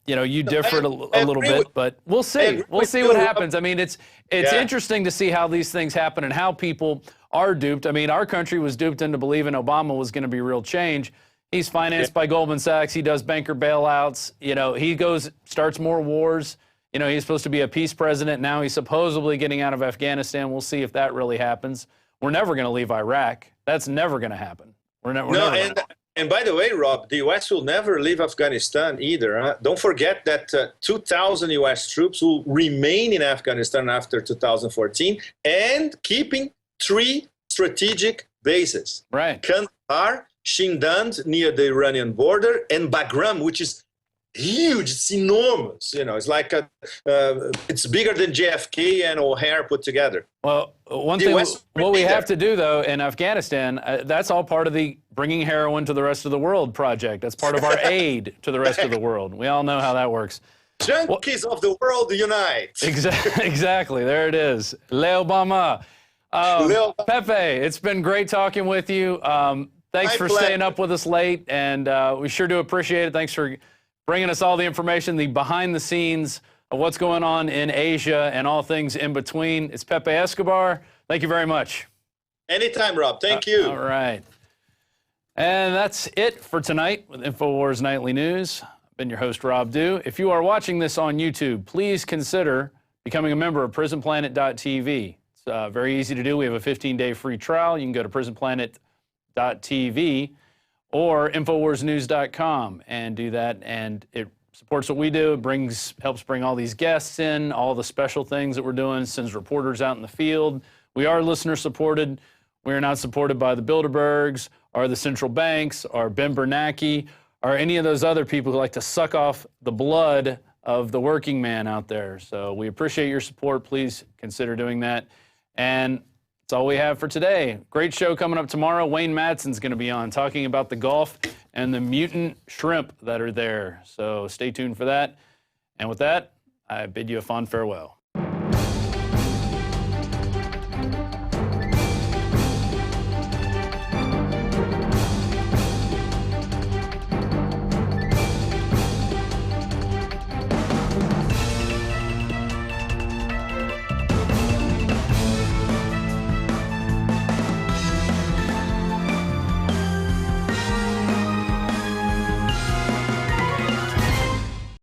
You know, you differed a little bit, but we'll see. We'll see what happens. I mean, it's interesting to see how these things happen and how people are duped. I mean, our country was duped into believing Obama was going to be real change. He's financed by Goldman Sachs. He does banker bailouts. You know, he starts more wars. You know, he's supposed to be a peace president. Now he's supposedly getting out of Afghanistan. We'll see if that really happens. We're never going to leave Iraq. That's never going to happen. And by the way, Rob, the U.S. will never leave Afghanistan either. Huh? Don't forget that 2,000 U.S. troops will remain in Afghanistan after 2014 and keeping 3 strategic bases. Right. Kandahar, Shindand near the Iranian border, and Bagram, which is huge. It's enormous. You know, it's like it's bigger than JFK and O'Hare put together. Well, one thing what we have to do though in Afghanistan, that's all part of the bringing heroin to the rest of the world project. That's part of our aid to the rest of the world. We all know how that works. Junkies of the world unite. Exactly. There it is. Le Obama. Pepe, it's been great talking with you. Thanks for staying up with us late, and we sure do appreciate it. Thanks for bringing us all the information, the behind the scenes of what's going on in Asia and all things in between. It's Pepe Escobar. Thank you very much. Anytime, Rob. Thank you. All right. And that's it for tonight with Infowars Nightly News. I've been your host, Rob Dew. If you are watching this on YouTube, please consider becoming a member of PrisonPlanet.tv. It's very easy to do. We have a 15-day free trial. You can go to PrisonPlanet.tv or InfoWarsNews.com and do that. And it supports what we do. It helps bring all these guests in, all the special things that we're doing, sends reporters out in the field. We are listener supported. We are not supported by the Bilderbergs or the central banks or Ben Bernanke or any of those other people who like to suck off the blood of the working man out there. So we appreciate your support. Please consider doing that. And that's all we have for today. Great show coming up tomorrow. Wayne Madsen's going to be on talking about the Gulf and the mutant shrimp that are there. So stay tuned for that. And with that, I bid you a fond farewell.